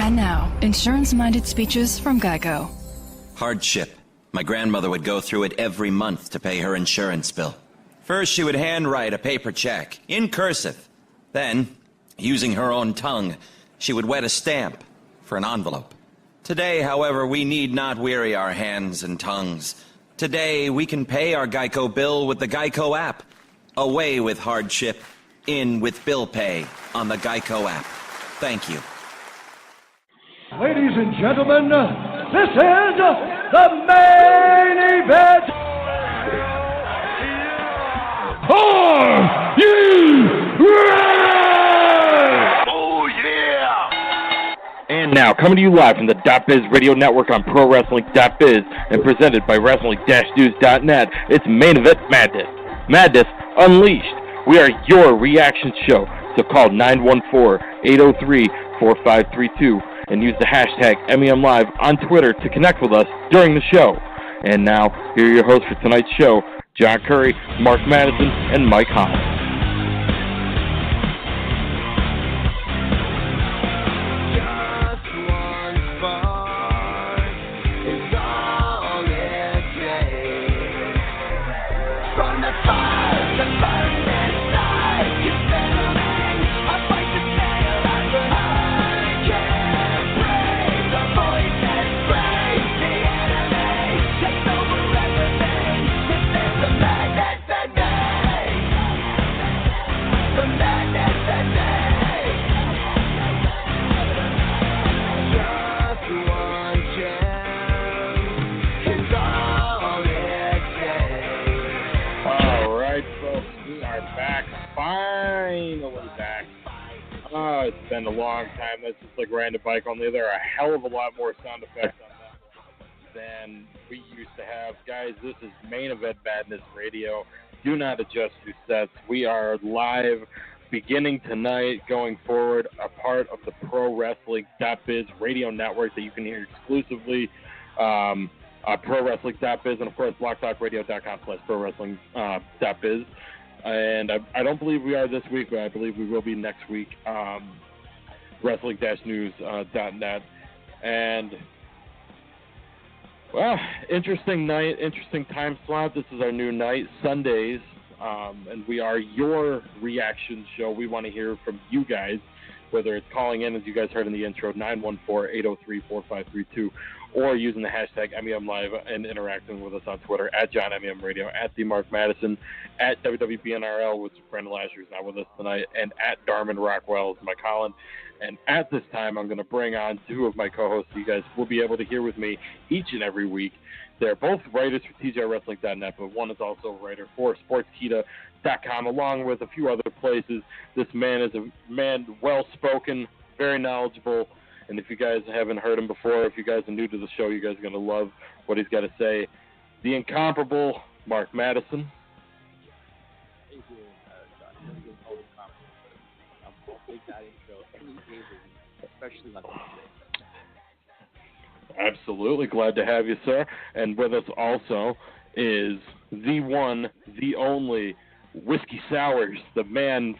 And now, insurance-minded speeches from Geico. Hardship. My grandmother would go through it every month to pay her insurance bill. First, she would handwrite a paper check, in cursive. Then, using her own tongue, she would wet a stamp for an envelope. Today, however, we need not weary our hands and tongues. Today, we can pay our Geico bill with the Geico app. Away with hardship, in with bill pay on the Geico app. Thank you. Ladies and gentlemen, this is the main event. Are you ready? Oh, yeah! And now, coming to you live from the .biz radio network on ProWrestling.biz and presented by Wrestling-News.net, it's Main Event Madness. Madness Unleashed. We are your reaction show, so call 914-803-4532 and use the hashtag MEMLive on Twitter to connect with us during the show. And now, here are your hosts for tonight's show, John Curry, Mark Madison, and Mike Holland. It's been a long time. That's just like riding a bike, only there are a hell of a lot more sound effects on that than we used to have. Guys, this is Main Event Madness Radio. Do not adjust your sets. We are live beginning tonight, going forward, a part of the Pro Wrestling.biz radio network that you can hear exclusively on Pro Wrestling.biz and, of course, blogtalkradio.com/ProWrestling.biz. And I don't believe we are this week, but I believe we will be next week. Wrestling-News.net. And, well, interesting night, interesting time slot. This is our new night, Sundays. And we are your reaction show. We want to hear from you guys, whether it's calling in, as you guys heard in the intro, 914-803-4532, or using the hashtag MEMLive and interacting with us on Twitter, at John MEM Radio, at the Mark Madison, at WWBNRL, which Brandon Lasher is not with us tonight, and at Darman Rockwell is Mike Holland. And at this time, I'm going to bring on two of my co-hosts you guys will be able to hear with me each and every week. They're both writers for TJWrestling.net, but one is also a writer for Sportskita.com, along with a few other places. This man is a man well-spoken, very knowledgeable, and if you guys haven't heard him before, if you guys are new to the show, you guys are going to love what he's got to say. The incomparable Mark Madison. Absolutely. Glad to have you, sir. And with us also is the one, the only Whiskey Sours, the man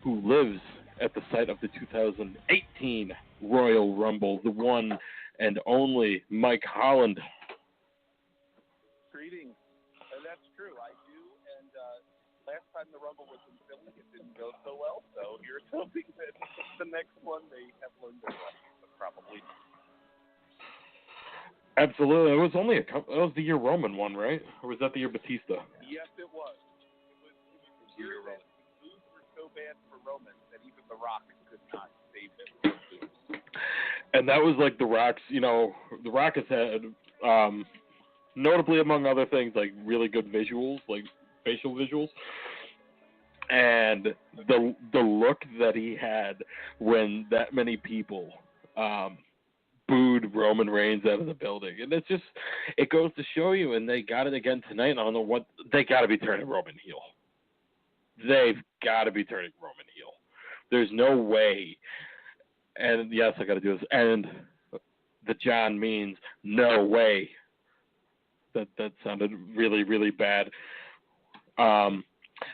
who lives at the site of the 2018 Royal Rumble, the one and only Mike Holland. Greetings. And that's true. I do. And last time the Rumble was in Philly, it didn't go so well. So here's hoping that the next one they have learned their lesson, but probably not. Absolutely. It was only that was the year Roman won, right? Or was that the year Batista? Yes, it was. It was the year that the moves were so bad for Roman that even The Rock could not save him. And that was like The Rock's, The Rock has had, notably among other things, like really good visuals, like facial visuals. And the look that he had when that many people booed Roman Reigns out of the building. And it's just, it goes to show you, and they got it again tonight. I don't know what, they got to be turning Roman heel. They've got to be turning Roman heel. There's no way. And yes, I got to do this. And the John means no way. That sounded really, really bad.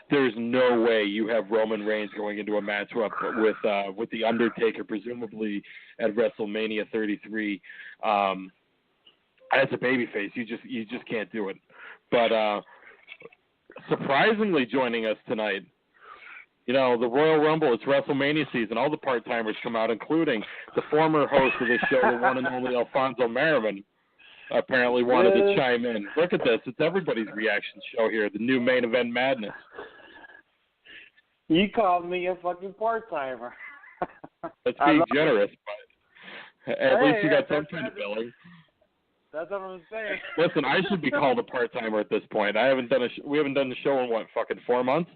there's no way you have Roman Reigns going into a match with the Undertaker, presumably at WrestleMania 33, as a babyface. You just can't do it. But surprisingly, joining us tonight, the Royal Rumble, it's WrestleMania season. All the part-timers come out, including the former host of the show, the one and only Alfonso Merriman, apparently wanted to chime in. Look at this. It's everybody's reaction show here, the new main event madness. You called me a fucking part-timer. That's being generous, but at least you got some kind of billing. That's what I'm saying. Listen, I should be called a part-timer at this point. We haven't done the show in, fucking 4 months?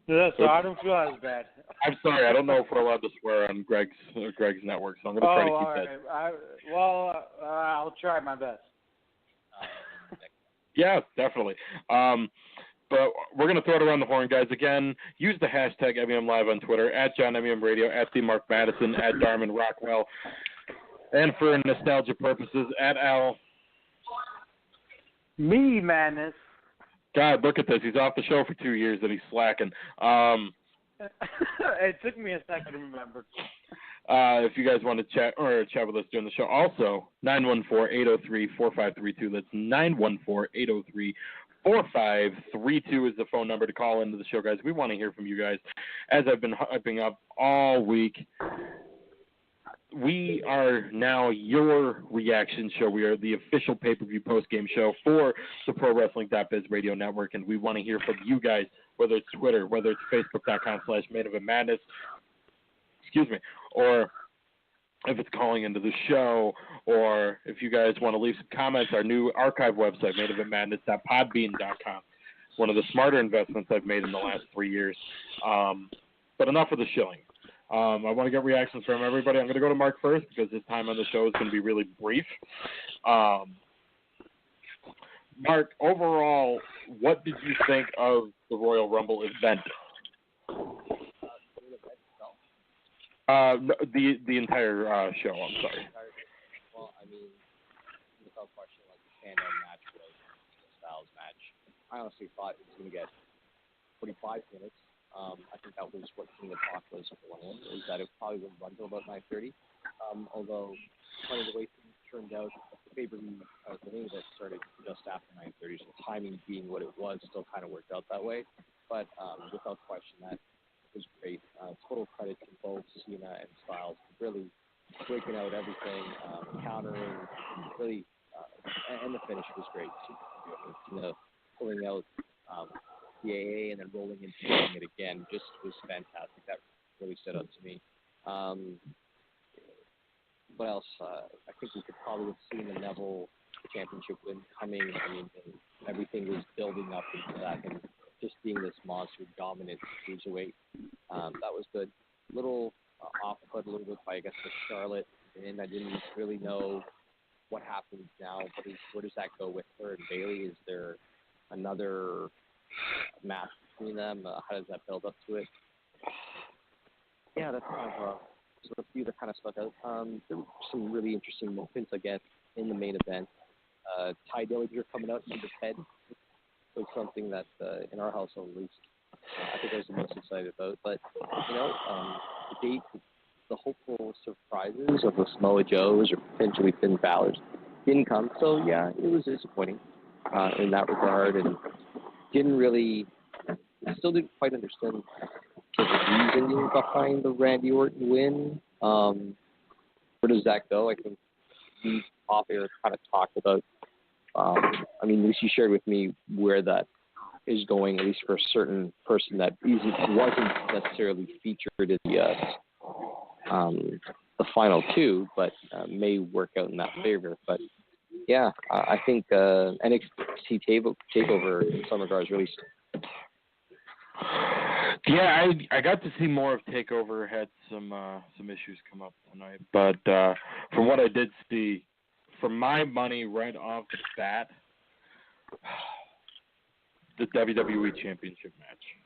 Yeah, so I don't feel as bad. I'm sorry. I don't know if we're allowed to swear on Greg's network, so I'm going to try to keep that. I'll try my best. Yeah, definitely. But we're going to throw it around the horn, guys. Again, use the hashtag MEM Live on Twitter, at John MEM Radio, at the Mark Madison, at Darman Rockwell, and for nostalgia purposes, at Al. Me, madness. God, look at this. He's off the show for 2 years and he's slacking. It took me a second to remember. If you guys want to chat with us during the show, also 914-803-4532. That's 914-803-4532 is the phone number to call into the show, guys. We want to hear from you guys. As I've been hyping up all week, we are now your reaction show. We are the official pay-per-view post-game show for the ProWrestling.biz radio network, and we want to hear from you guys, whether it's Twitter, whether it's Facebook.com/MainEventMadness, or if it's calling into the show, or if you guys want to leave some comments, our new archive website, MainEventMadness.podbean.com, one of the smarter investments I've made in the last 3 years. But enough of the shilling. I want to get reactions from everybody. I'm going to go to Mark first because his time on the show is going to be really brief. Mark, overall, what did you think of the Royal Rumble event? The entire show, I'm sorry. Well, I mean, without question, like the stand-up match was a Styles match. I honestly thought it was going to get 45 minutes. I think that was what King of Talk was going in, is that it probably would run till about 9:30. Although, funny the way things turned out, the pay-per-view, the main event started just after 9:30, so timing being what it was still kind of worked out that way. But without question, that was great. Total credit to both Cena and Styles for really breaking out everything, countering, really, and the finish was great. Cena pulling out the AA and then rolling into doing it again just was fantastic. That really stood out to me. What else? I think we could probably have seen the Neville championship win coming. I mean, everything was building up into that, and just being this monster dominant cruiserweight, that was good. Little off-put a little bit by, I guess, the Charlotte, and I didn't really know what happens now. Where does that go with her and Bayley? Is there another match between them? How does that build up to it? Yeah, that's kind of sort of a few that kind of stuck out. There were some really interesting moments, I guess, in the main event. Ty Dillinger coming out into his head was something that, in our household at least, I think I was the most excited about. But, the hopeful surprises of the Samoa Joes or potentially Finn Balor's didn't come. So, yeah, it was disappointing in that regard, and still didn't quite understand the reasoning behind the Randy Orton win. Where does that go? I think we off air kind of talked about, Lucy shared with me where that is going, at least for a certain person that wasn't necessarily featured in the final two, but may work out in that favor. But yeah, I think NXT Takeover in some regards really. Yeah, I got to see more of Takeover. Had some issues come up tonight, but from what I did see, for my money right off the bat, the WWE Championship match.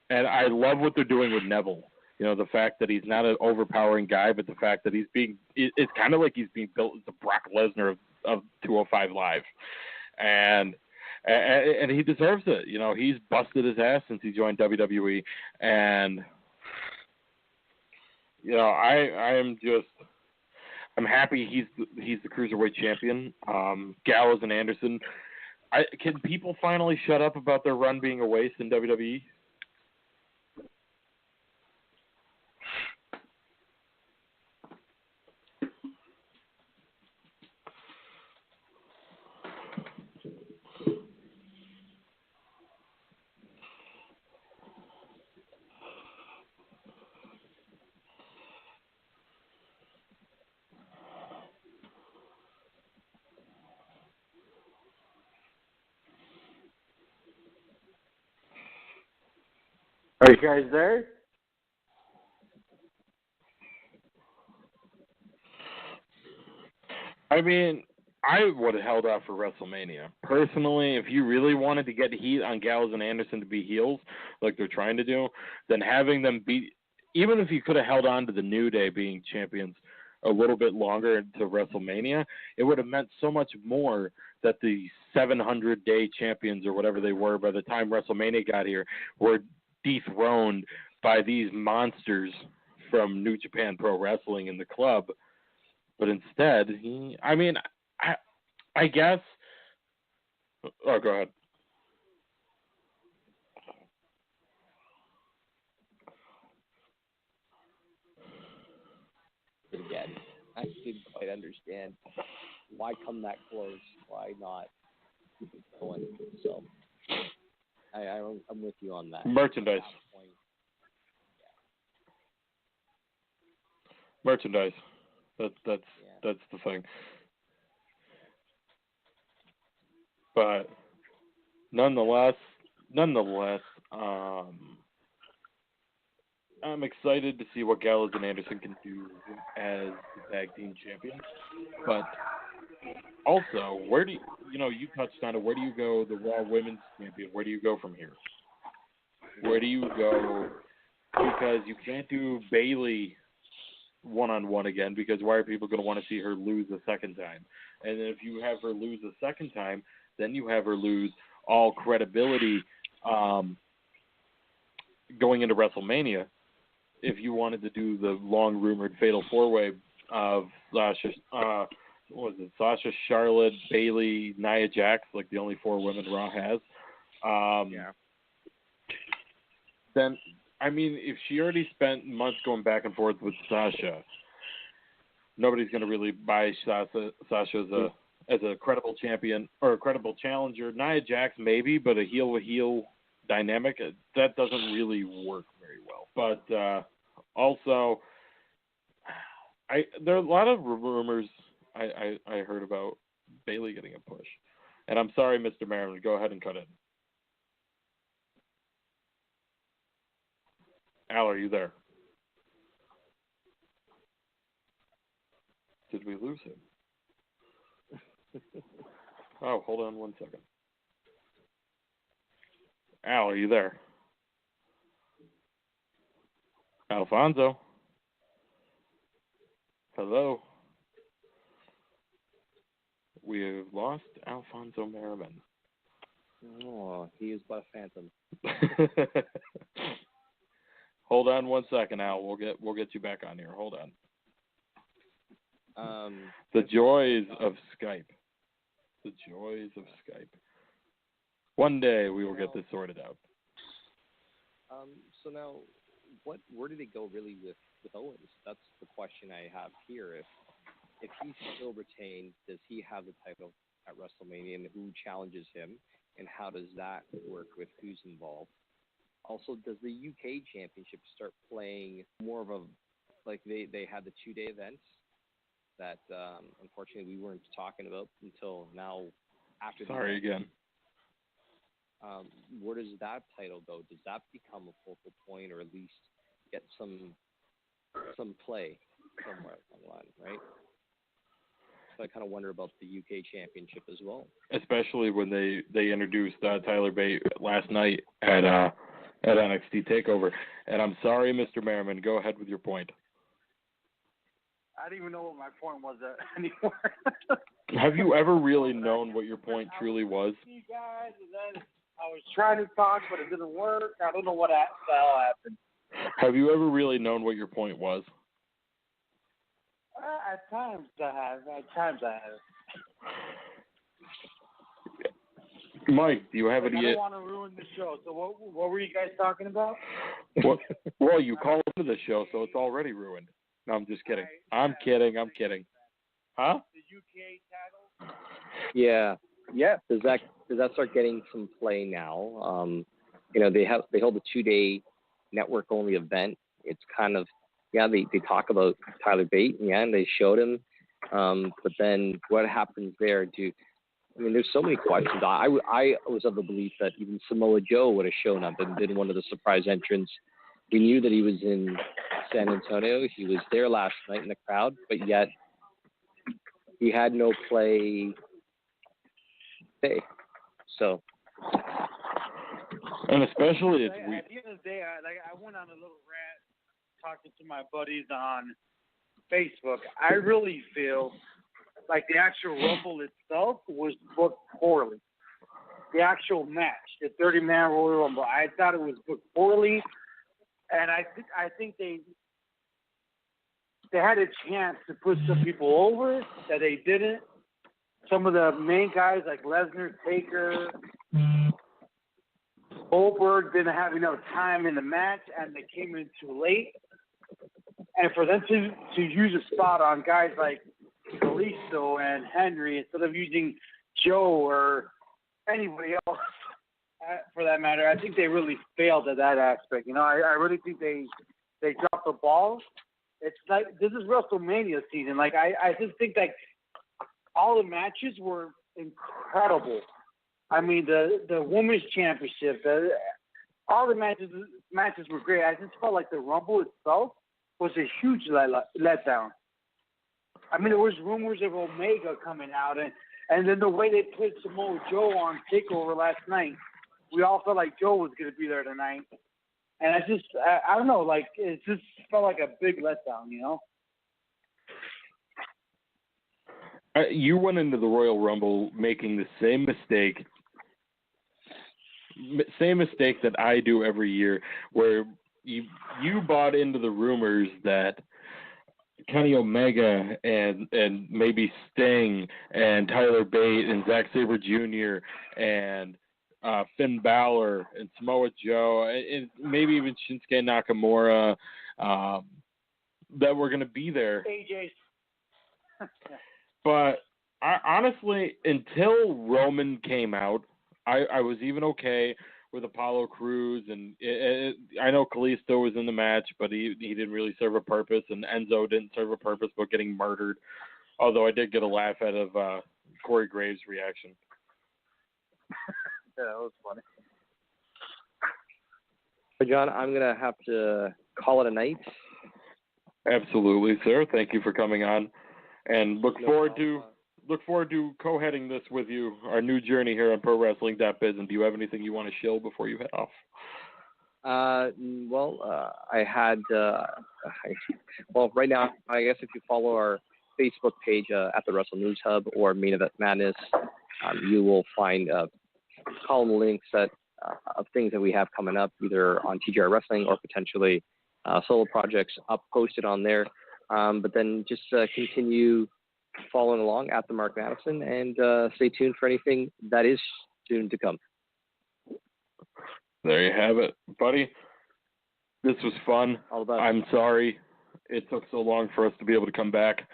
And I love what they're doing with Neville. You know, the fact that he's not an overpowering guy, but the fact that it's kind of like he's being built as the Brock Lesnar of 205 Live. And and he deserves it. You know, he's busted his ass since he joined WWE, and you know, I'm happy he's the cruiserweight champion. Gallows and Anderson. Can people finally shut up about their run being a waste in WWE? Are you guys there? I mean, I would have held out for WrestleMania. Personally, if you really wanted to get heat on Gallows and Anderson to be heels, like they're trying to do, then having them beat, even if you could have held on to the New Day being champions a little bit longer into WrestleMania, it would have meant so much more that the 700-day champions or whatever they were by the time WrestleMania got here were dethroned by these monsters from New Japan Pro Wrestling in the club. But instead, I guess. Oh, go ahead. Again, I didn't quite understand why come that close. Why not keep it going? So, I'm with you on that. Merchandise. Merchandise. That's the thing. But nonetheless, I'm excited to see what Gallows and Anderson can do as the tag team champions. But also, where do you touched on it? Where do you go, the Raw Women's Champion? Where do you go from here? Where do you go? Because you can't do Bayley one-on-one again, because why are people going to want to see her lose a second time? And if you have her lose a second time, then you have her lose all credibility going into WrestleMania. If you wanted to do the long-rumored Fatal 4-Way of Sasha, Sasha, Charlotte, Bayley, Nia Jax, like the only 4 women Raw has. Then, I mean, if she already spent months going back and forth with Sasha, nobody's going to really buy Sasha as a credible champion or a credible challenger. Nia Jax maybe, but a heel-with-heel dynamic, that doesn't really work very well. But also, there are a lot of rumors I heard about Bayley getting a push. And I'm sorry, Mr. Merriman, go ahead and cut in. Al, are you there? Did we lose him? Oh, hold on one second. Al, are you there? Alfonso? Hello? We have lost Alfonso Merriman. Oh, he is but a phantom. Hold on one second, Al. We'll get you back on here. Hold on. The joys of Skype. The joys of Skype. One day we will get this sorted out. So now, where do they go really with Owens? That's the question I have here. If he's still retained, does he have the title at WrestleMania, and who challenges him, and how does that work with who's involved? Also, does the UK Championship start playing more of a, like they had the 2-day events that unfortunately we weren't talking about until now after the Sorry event. again. Where does that title go? Does that become a focal point, or at least get some play somewhere on the line, right? So I kind of wonder about the UK Championship as well. Especially when they introduced Tyler Bate last night at NXT TakeOver. And I'm sorry, Mr. Merriman, go ahead with your point. I don't even know what my point was anymore. Have you ever really known what your point truly was? You guys, and then I was trying to talk, but it didn't work. I don't know what the hell happened. Have you ever really known what your point was? At times I have. Mike, do you have any? I don't want to ruin the show. So what were you guys talking about? Well, you called into the show, so it's already ruined. No, I'm just kidding. I'm kidding. Huh? The UK title? Yeah. Does that start getting some play now? They hold a 2-day network only event. It's kind of they talk about Tyler Bate, and they showed him. But then what happens there? There's so many questions. I was of the belief that even Samoa Joe would have shown up and been one of the surprise entrants. We knew that he was in San Antonio. He was there last night in the crowd, but yet he had no play today. So, and especially at the end of the day, I went on a little rant talking to my buddies on Facebook. I really feel like the actual Rumble itself was booked poorly. The actual match, the 30-man Royal Rumble, I thought it was booked poorly, and I think they had a chance to put some people over that they didn't. Some of the main guys like Lesnar, Taker, Goldberg didn't have enough time in the match, and they came in too late. And for them to use a spot on guys like Kalisto and Henry instead of using Joe or anybody else, for that matter, I think they really failed at that aspect. I really think they dropped the ball. It's like this is WrestleMania season. Like I just think that all the matches were incredible. I mean the women's championship, all the matches were great. I just felt like the Rumble itself was a huge letdown. I mean, there was rumors of Omega coming out, and then the way they put Samoa Joe on TakeOver last night, we all felt like Joe was going to be there tonight. And I don't know, like, it just felt like a big letdown, You went into the Royal Rumble making the same mistake that I do every year, where you bought into the rumors that Kenny Omega and maybe Sting and Tyler Bate and Zack Sabre Jr. and Finn Balor and Samoa Joe and maybe even Shinsuke Nakamura that were going to be there. AJ. But honestly, until Roman came out, I was even okay with Apollo Crews, and I know Kalisto was in the match, but he didn't really serve a purpose, and Enzo didn't serve a purpose but getting murdered, although I did get a laugh out of Corey Graves' reaction. Yeah, that was funny. But John, I'm going to have to call it a night. Absolutely, sir. Thank you for coming on, and look forward to co-heading this with you, our new journey here on ProWrestling.biz. And do you have anything you want to shill before you head off? I had, right now, I guess if you follow our Facebook page at the Wrestle News Hub or Main Event Madness, you will find column links of things that we have coming up, either on TGR Wrestling or potentially solo projects posted on there. But then just continue following along at the Mark Madison, and stay tuned for anything that is soon to come. There you have it, buddy. This was fun. All about I'm sorry it took so long for us to be able to come back.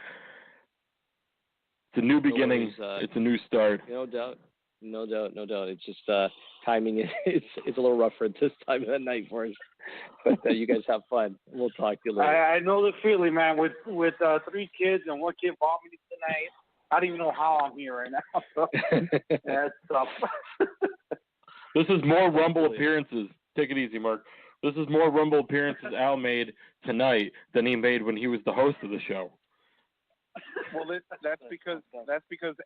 It's a new beginning. It's a new start. No doubt. It's just timing. It's a little rougher at this time of the night for us. But you guys have fun. We'll talk to you later. I know the feeling, man. With 3 kids and 1 kid vomiting tonight, I don't even know how I'm here right now. So that's tough. This is more Rumble appearances. Take it easy, Mark. This is more Rumble appearances Al made tonight than he made when he was the host of the show. Well, that's because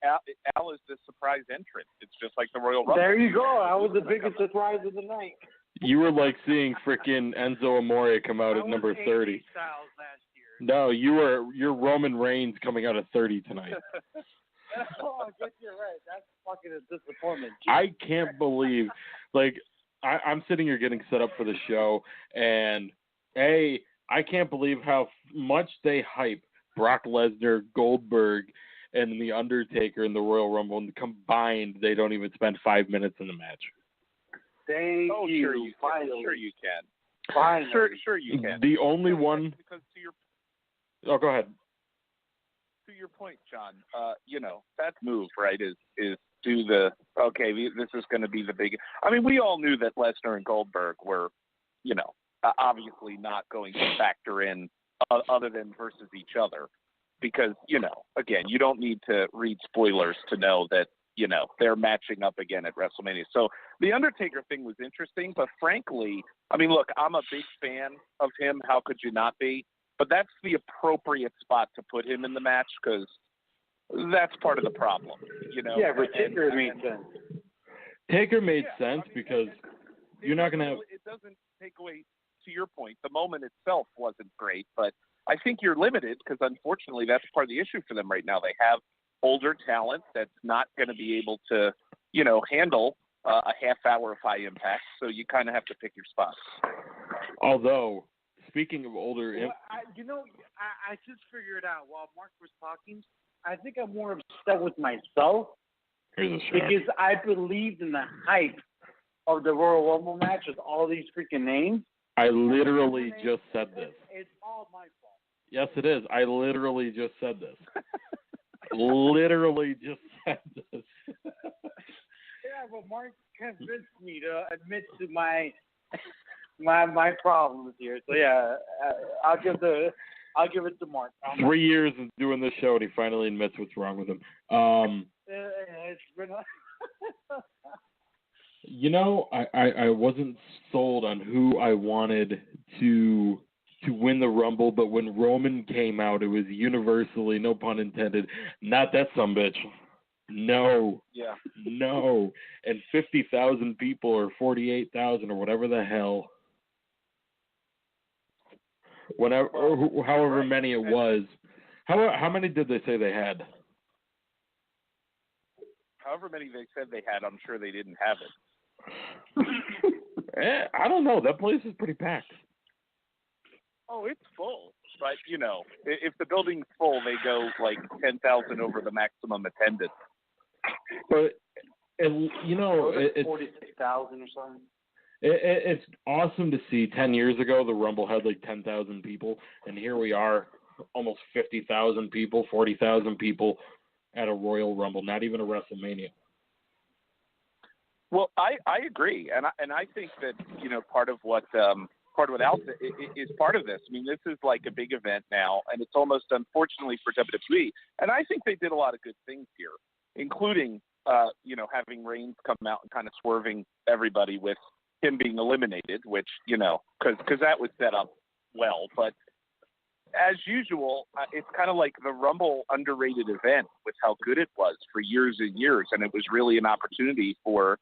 Al is the surprise entrant. It's just like the Royal Rumble. There you go. I was the biggest surprise of the night. You were like seeing frickin' Enzo Amore come out at number 30. Styles last year. No, you're Roman Reigns coming out of 30 tonight. Oh, I guess you're right. That's fucking a disappointment. I can't believe, I'm sitting here getting set up for the show, and I can't believe how much they hype Brock Lesnar, Goldberg, and The Undertaker in the Royal Rumble, and combined, they don't even spend 5 minutes in the match. Thank you. Sure you can. Sure you can. Finally. Sure you can. The only one. Because Go ahead. To your point, John, that move, right, is do the, this is going to be the big, I mean, we all knew that Lesnar and Goldberg were, obviously not going to factor in other than versus each other because, again, you don't need to read spoilers to know that, they're matching up again at WrestleMania. So the Undertaker thing was interesting, but frankly, I mean, look, I'm a big fan of him. How could you not be? But that's the appropriate spot to put him in the match because that's part of the problem, Yeah, but Taker made sense. Taker made sense because you're not going to have... It doesn't take away, to your point, the moment itself wasn't great, but I think you're limited because unfortunately that's part of the issue for them right now. They have older talent that's not going to be able to, handle a half hour of high impact, so you kind of have to pick your spots. Although... Speaking of older... I just figured out while Mark was talking, I think I'm more upset with myself because I believed in the hype of the Royal Rumble match with all these freaking names. I literally just said this. It's all my fault. Yes, it is. I literally just said this. Literally just said this. Yeah, but Mark convinced me to admit to my problems here. So yeah, I'll give it to Mark. 3 years of doing this show, and he finally admits what's wrong with him. It's been I wasn't sold on who I wanted to win the Rumble, but when Roman came out, it was universally, no pun intended, not that sumbitch. No. Yeah. No. And 50,000 people or 48,000 or whatever the hell. However many it was. How many did they say they had? However many they said they had, I'm sure they didn't have it. I don't know. That place is pretty packed. Oh, it's full. But, if the building's full, they go like 10,000 over the maximum attendance. But, it's 46,000 or something. It's awesome to see. 10 years ago, the Rumble had like 10,000 people, and here we are, almost 50,000 people, 40,000 people at a Royal Rumble, not even a WrestleMania. Well, I agree, and I think that part of what Alpha is part of this. I mean, this is like a big event now, and it's almost unfortunately for WWE. And I think they did a lot of good things here, including having Reigns come out and kind of swerving everybody with him being eliminated, which because that was set up well. But as usual, it's kind of like the Rumble underrated event with how good it was for years and years, and it was really an opportunity for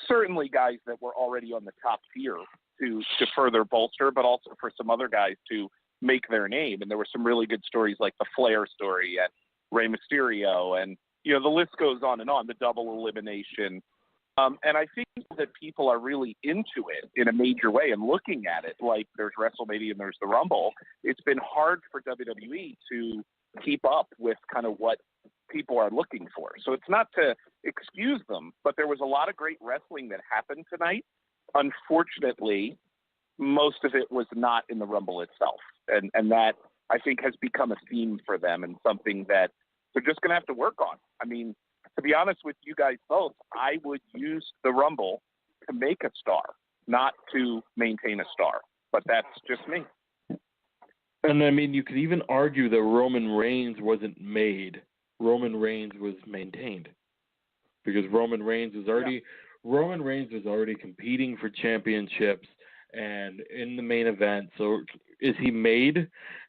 certainly guys that were already on the top tier to further bolster, but also for some other guys to make their name. And there were some really good stories like the Flair story and Rey Mysterio, and the list goes on and on, the double elimination. And I think that people are really into it in a major way and looking at it like there's WrestleMania and there's the Rumble. It's been hard for WWE to keep up with kind of what people are looking for. So it's not to excuse them, but there was a lot of great wrestling that happened tonight. Unfortunately, most of it was not in the Rumble itself. And that, I think, has become a theme for them and something that they're just going to have to work on. I mean, to be honest with you guys both, I would use the Rumble to make a star, not to maintain a star. But that's just me. And, I mean, you could even argue that Roman Reigns wasn't made. Roman Reigns was maintained. Because Roman Reigns was already competing for championships and in the main event. So is he made?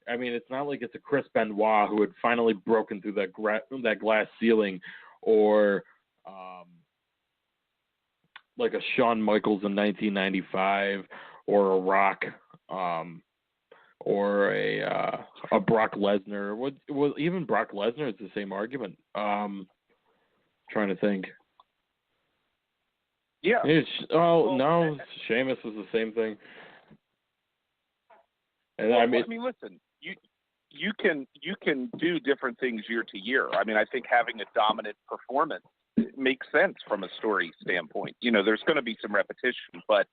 I mean, it's not like it's a Chris Benoit who had finally broken through that glass ceiling, or like a Shawn Michaels in 1995, or a Rock, or a Brock Lesnar. Well, even Brock Lesnar is the same argument. Trying to think. Yeah. No, Sheamus was the same thing. And I mean, listen, you can do different things year to year. I mean, I think having a dominant performance makes sense from a story standpoint. There's going to be some repetition, but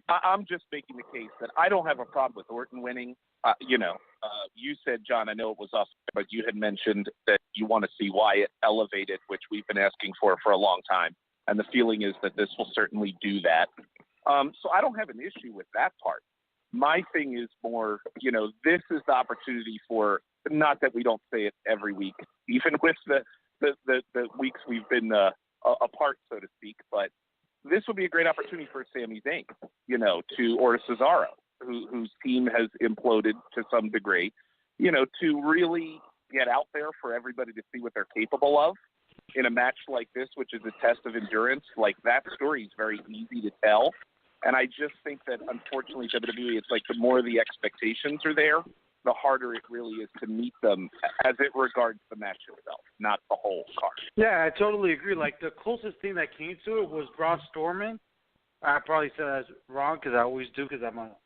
I'm just making the case that I don't have a problem with Orton winning. You said, John, I know it was us, but you had mentioned that you want to see Wyatt elevated, which we've been asking for a long time. And the feeling is that this will certainly do that. So I don't have an issue with that part. My thing is more, this is the opportunity for, not that we don't say it every week, even with the weeks we've been apart, so to speak, but this would be a great opportunity for Sami Zayn, or Cesaro, whose team has imploded to some degree, to really get out there for everybody to see what they're capable of in a match like this, which is a test of endurance. Like, that story is very easy to tell. And I just think that, unfortunately, WWE, it's like the more the expectations are there, the harder it really is to meet them as it regards the match itself, not the whole card. Yeah, I totally agree. Like, the closest thing that came to it was Braun Strowman. I probably said that's wrong because I always do because I'm a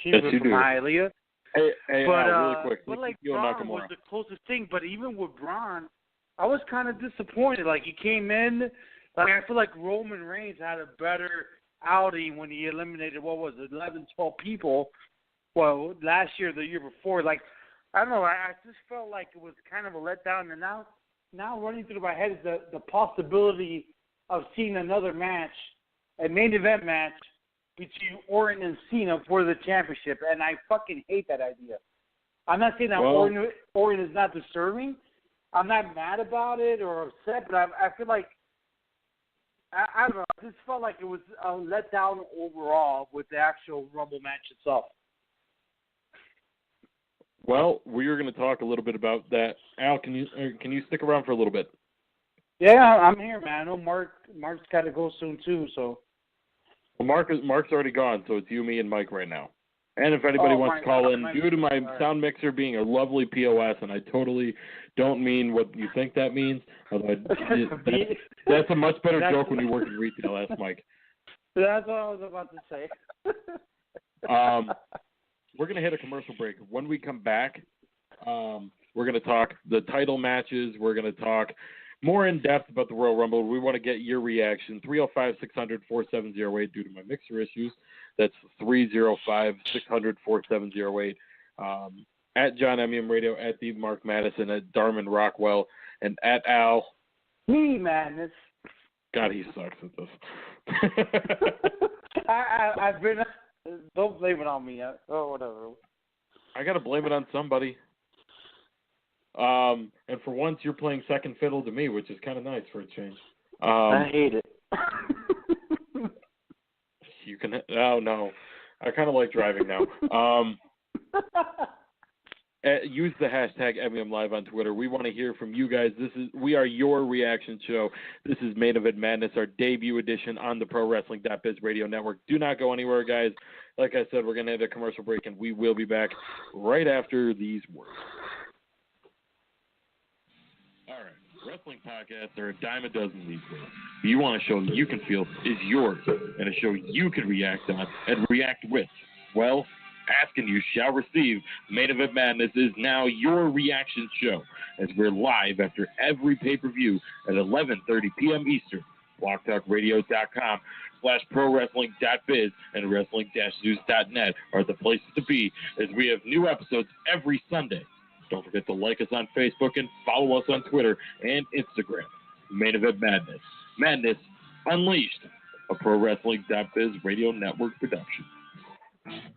team from Hialeah. Hey, really quick. But like, Braun was the closest thing. But even with Braun, I was kind of disappointed. Like, he came in, like, I feel like Roman Reigns had a better outing when he eliminated, 11, 12 people. Well, last year, the year before, like, I don't know. I just felt like it was kind of a letdown. And now running through my head is the possibility of seeing another match, a main event match between Orton and Cena for the championship. And I fucking hate that idea. I'm not saying that Orton is not deserving. I'm not mad about it or upset, but I feel like, I don't know, I just felt like it was a letdown overall with the actual Rumble match itself. Well, we were going to talk a little bit about that. Al, can you stick around for a little bit? Yeah, I'm here, man. I know Mark's got to go soon too. So. Well, Mark's already gone, so it's you, me, and Mike right now. And if anybody wants to call in, due to my sound mixer being a lovely POS, and I totally don't mean what you think that means, although that's a much better joke when you work in retail. Ask Mike. That's what I was about to say. We're going to hit a commercial break. When we come back, we're going to talk the title matches. We're going to talk more in depth about the Royal Rumble. We want to get your reaction. 305-600-4708 due to my mixer issues. That's 305-600-4708. At John MEM Radio, at the Mark Madison, at Darman Rockwell, and at Al. Me, Madness. God, he sucks at this. I've been. Don't blame it on me. Oh, whatever. I got to blame it on somebody. And for once, you're playing second fiddle to me, which is kind of nice for a change. I hate it. You can. Oh no, I kind of like driving now. Use the hashtag MEM Live on Twitter. We want to hear from you guys. We are your reaction show. This is Main Event Madness, our debut edition on the ProWrestling.biz radio network. Do not go anywhere, guys. Like I said, we're going to hit a commercial break, and we will be back right after these words. All right. Wrestling podcasts are a dime a dozen these days. But you want a show that you can feel is yours and a show you can react on and react with. Well, ask and you shall receive. Main Event Madness is now your reaction show as we're live after every pay-per-view at 11:30 p.m. Eastern. BlogTalkRadio.com/ProWrestling.biz and Wrestling-News.net are the places to be as we have new episodes every Sunday. Don't forget to like us on Facebook and follow us on Twitter and Instagram. Main Event Madness. Madness Unleashed, a ProWrestling.biz radio network production.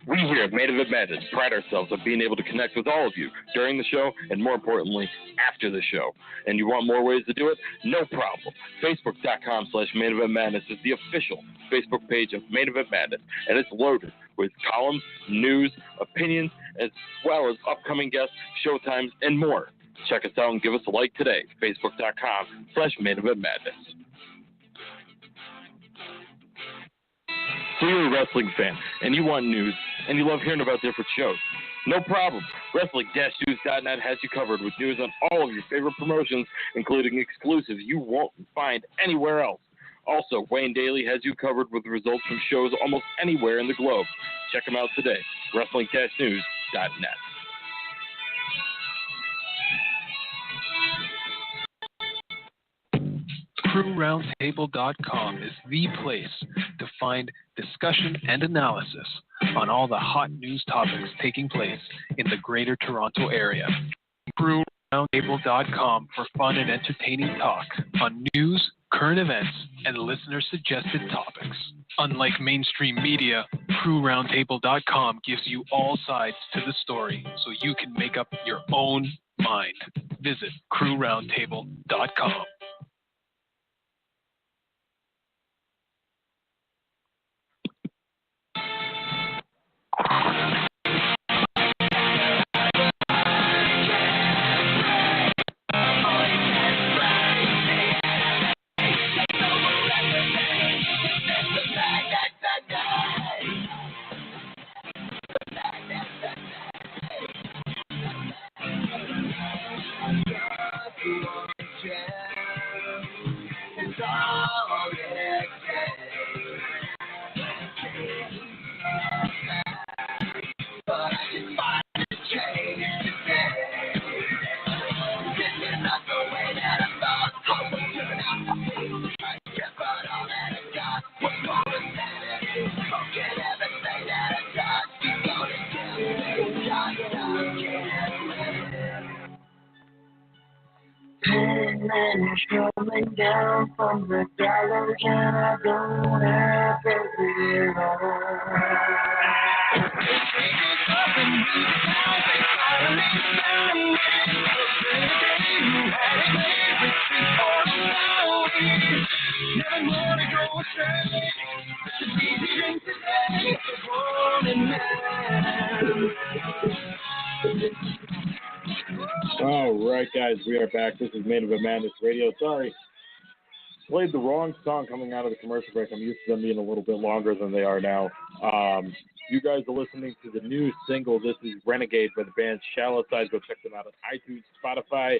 We here at Main Event Madness pride ourselves on being able to connect with all of you during the show and, more importantly, after the show. And you want more ways to do it? No problem. Facebook.com/Main Event Madness is the official Facebook page of Main Event Madness, and it's loaded with columns, news, opinions, as well as upcoming guests, showtimes, and more. Check us out and give us a like today. Facebook.com/Main Event Madness. So you're a wrestling fan, and you want news, and you love hearing about different shows. No problem. Wrestling-News.net has you covered with news on all of your favorite promotions, including exclusives you won't find anywhere else. Also, Wayne Daly has you covered with results from shows almost anywhere in the globe. Check him out today. Wrestling-News.net. CrewRoundtable.com is the place to find discussion and analysis on all the hot news topics taking place in the Greater Toronto Area. CrewRoundtable.com for fun and entertaining talk on news, current events, and listener-suggested topics. Unlike mainstream media, CrewRoundtable.com gives you all sides to the story so you can make up your own mind. Visit CrewRoundtable.com. Coming down from the gallows and I don't have to be All right, guys, we are back. This is Main Event Madness Radio. Sorry, played the wrong song coming out of the commercial break. I'm used to them being a little bit longer than they are now. You guys are listening to the new single. This is Renegade by the band Shallow Side. Go check them out on iTunes, Spotify,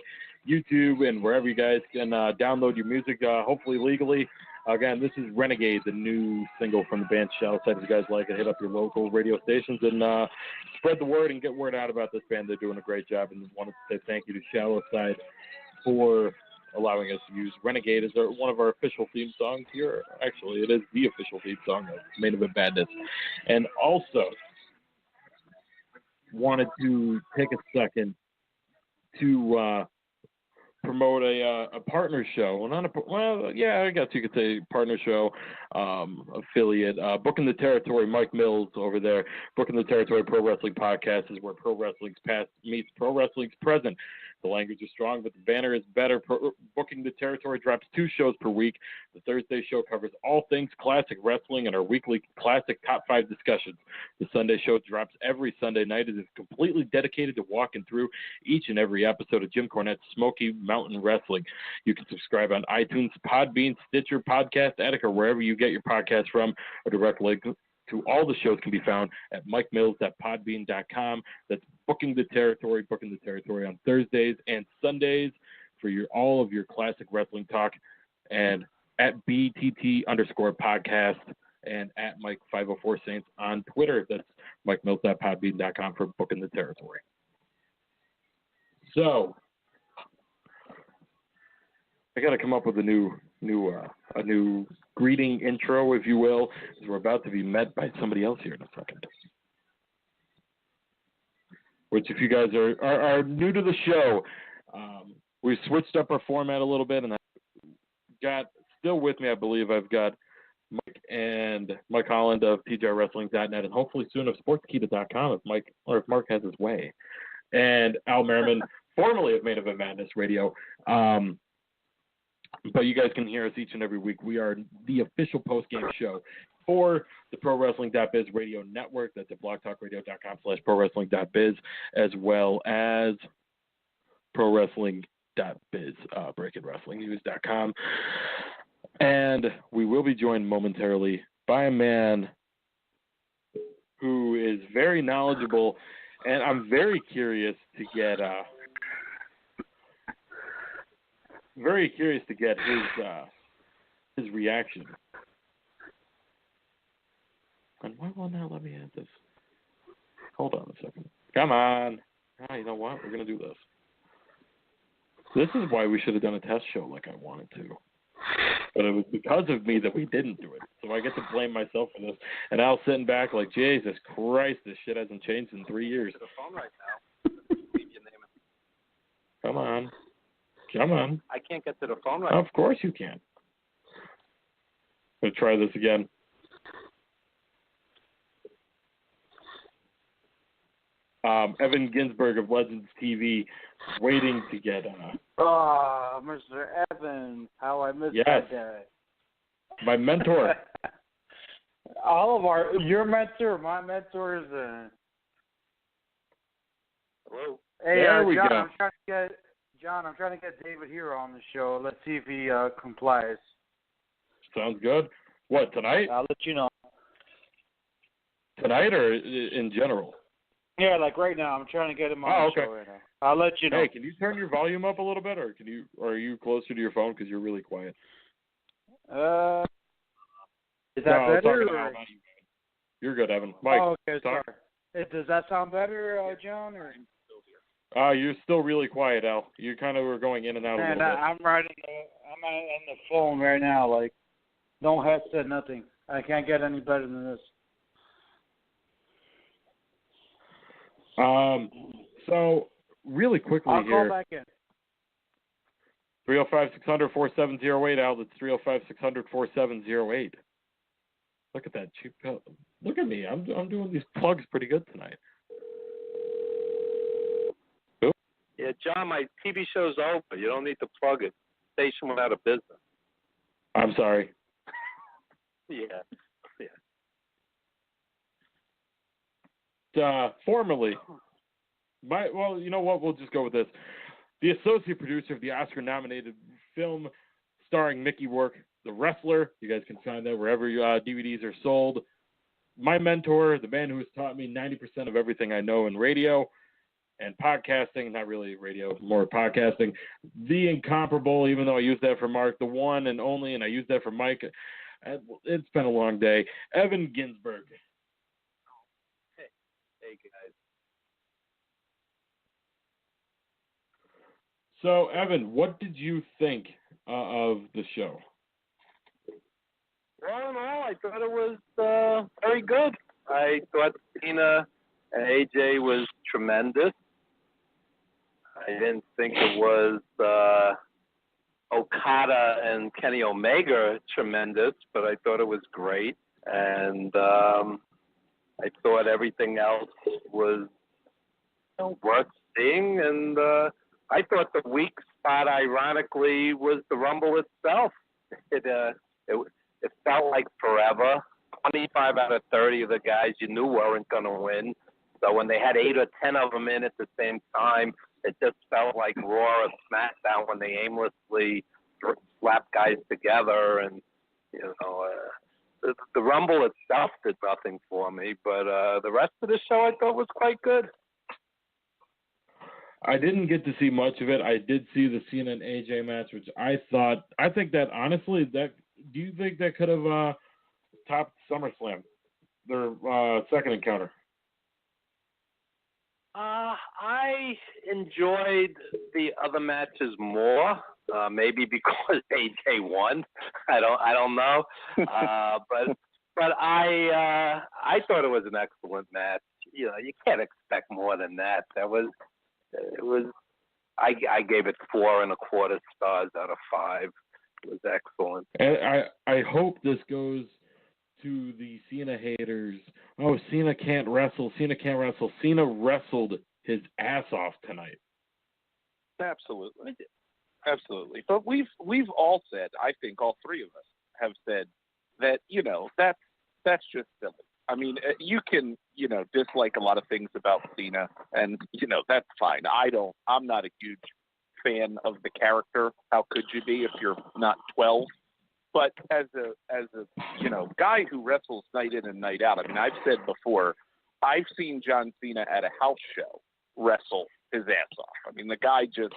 YouTube, and wherever you guys can download your music, hopefully legally. Again, this is Renegade, the new single from the band Shallow Side. If you guys like it, hit up your local radio stations and spread the word and get word out about this band. They're doing a great job, and wanted to say thank you to Shallow Side for allowing us to use Renegade as one of our official theme songs here. Actually, it is the official theme song of Main Event Madness. And also wanted to take a second to promote a partner show. I guess you could say partner show, affiliate. Booking the Territory, Mike Mills over there. Booking the Territory Pro Wrestling Podcast is where pro wrestling's past meets pro wrestling's present. The language is strong, but the banner is better. Booking the Territory drops 2 shows per week. The Thursday show covers all things classic wrestling and our weekly classic top 5 discussions. The Sunday show drops every Sunday night. It is completely dedicated to walking through each and every episode of Jim Cornette's Smoky Mountain Wrestling. You can subscribe on iTunes, Podbean, Stitcher, Podcast Addict, or wherever you get your podcasts from. A direct link to all the shows can be found at mikemills.podbean.com. That's Booking the Territory on Thursdays and Sundays for all of your classic wrestling talk, and at BTT_podcast and at Mike504Saints on Twitter. That's mikemills.podbean.com for Booking the Territory. So I got to come up with a new greeting intro, if you will, because we're about to be met by somebody else here in a second. Which, if you guys are new to the show, we switched up our format a little bit, and I've got, still with me, I believe, I've got Mike Holland of TJRWrestling.net, and hopefully soon of Sportskeeda.com if Mark has his way, and Al Merriman, formerly of Main Event Madness Radio. But you guys can hear us each and every week. We are the official post-game show for the ProWrestling.biz radio network. That's at blogtalkradio.com/ProWrestling.biz, as well as ProWrestling.biz, BreakingWrestlingNews.com. And we will be joined momentarily by a man who is very knowledgeable And I'm very curious to get his reaction. And why won't that let me add this? Hold on a second. Come on. Ah, you know what? We're gonna do this. This is why we should have done a test show like I wanted to. But it was because of me that we didn't do it. So I get to blame myself for this. And Al's sitting back like, Jesus Christ, this shit hasn't changed in 3 years. The phone right now. Leave your name. Come on. Come on. I can't get to the phone right Of course you can. Let's try this again. Evan Ginsberg of Legends TV waiting to get Oh, Mr. Evans, how I missed that guy. My mentor. All of your mentor, my mentors. Hello. Hey, there we John, go. I'm trying to get David Hero on the show. Let's see if he complies. Sounds good. What, tonight? I'll let you know. Tonight or in general? Yeah, like right now. I'm trying to get him on the show right now. I'll let you know. Hey, can you turn your volume up a little bit, or are you closer to your phone because you're really quiet? Is that better? Or? You're good, Evan. Mike. Oh, okay, talk. sorry. Does that sound better, John? Or? You're still really quiet, Al. You kind of were going in and out a little bit. I'm right on the phone right now. Like, no headset, nothing. I can't get any better than this. So really quickly I'll here. call back in. 305-600-4708, Al. That's 305-600-4708. Look at that cheap. Look at me. I'm doing these plugs pretty good tonight. Oop. Yeah, John, my TV show's open. You don't need to plug it. Station went out of business. I'm sorry. Yeah. Formerly, well, you know what? We'll just go with this. The associate producer of the Oscar-nominated film starring Mickey Rourke, The Wrestler. You guys can find that wherever DVDs are sold. My mentor, the man who has taught me 90% of everything I know in radio and podcasting, not really radio, more podcasting. The incomparable, even though I use that for Mark, the one and only, and I use that for Mike. It's been a long day. Evan Ginsberg. Hey, guys. So, Evan, what did you think of the show? All in all, I thought it was very good. I thought Cena and AJ was tremendous. I didn't think it was Okada and Kenny Omega tremendous, but I thought it was great. And I thought everything else was worth seeing. And I thought the weak spot, ironically, was the Rumble itself. It felt like forever. 25 out of 30 of the guys you knew weren't going to win. So when they had 8 or 10 of them in at the same time, it just felt like Raw or SmackDown when they aimlessly slapped guys together. And, the Rumble itself did nothing for me. But the rest of the show I thought was quite good. I didn't get to see much of it. I did see the Cena and AJ match, which I think that honestly, do you think that could have topped SummerSlam, their second encounter? I enjoyed the other matches more, maybe because AJ won. I don't know, but I thought it was an excellent match. You can't expect more than that. I gave it 4.25 stars out of 5. It was excellent. And I hope this goes to the Cena haters. Oh, Cena can't wrestle. Cena wrestled his ass off tonight. Absolutely. But we've all said, I think all three of us have said that, that's just silly. I mean, you can, dislike a lot of things about Cena, and, that's fine. I'm not a huge fan of the character. How could you be if you're not 12? But as a guy who wrestles night in and night out, I mean, I've said before, I've seen John Cena at a house show wrestle his ass off. I mean, the guy just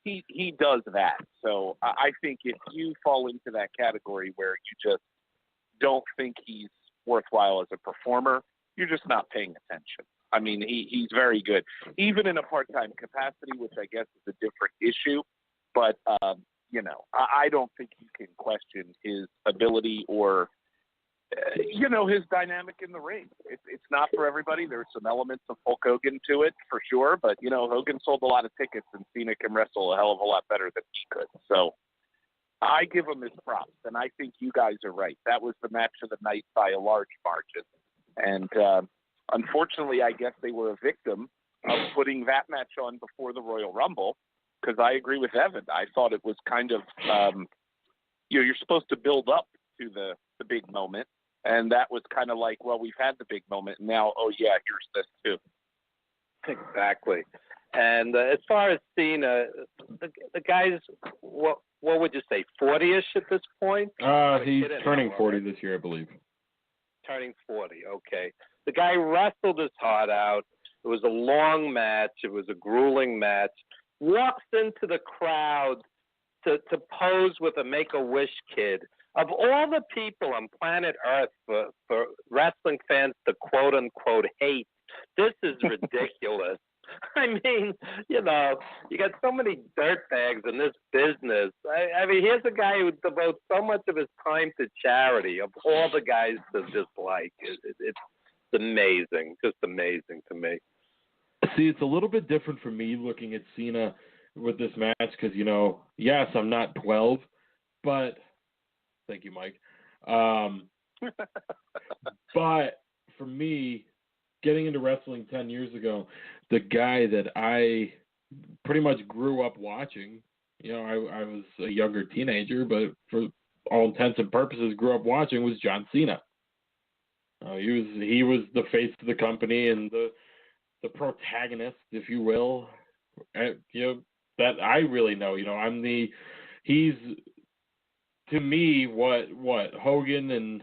he does that. So I think if you fall into that category where you just don't think he's worthwhile as a performer, you're just not paying attention. I mean, he's very good, even in a part-time capacity, which I guess is a different issue. But, you know, I don't think you can question his ability or, you know, his dynamic in the ring. It's not for everybody. There's some elements of Hulk Hogan to it, for sure. But, you know, Hogan sold a lot of tickets, and Cena can wrestle a hell of a lot better than he could. So I give him his props, and I think you guys are right. That was the match of the night by a large margin. And unfortunately, I guess they were a victim of putting that match on before the Royal Rumble, because I agree with Evan. I thought it was kind of, you know, you're supposed to build up to the big moment. And that was kind of like, well, we've had the big moment, and now, oh, yeah, here's this, too. Exactly. And as far as Cena, the guy's, what would you say, 40-ish at this point? He's turning 40 this year, I believe. Turning 40, okay. The guy wrestled his heart out. It was a long match. It was a grueling match. Walks into the crowd to pose with a Make-A-Wish kid. Of all the people on planet Earth for wrestling fans to quote-unquote hate, this is ridiculous. I mean, you know, you got so many dirtbags in this business. I mean, here's a guy who devotes so much of his time to charity, of all the guys to dislike. It's amazing, just amazing to me. See, it's a little bit different for me looking at Cena with this match because, you know, yes, I'm not 12, but thank you, Mike. But for me, getting into wrestling 10 years ago, the guy that I pretty much grew up watching, you know, I was a younger teenager, but for all intents and purposes grew up watching was John Cena. He was the face of the company and the protagonist, if you will. You know, that I really know. You know, he's to me what Hogan and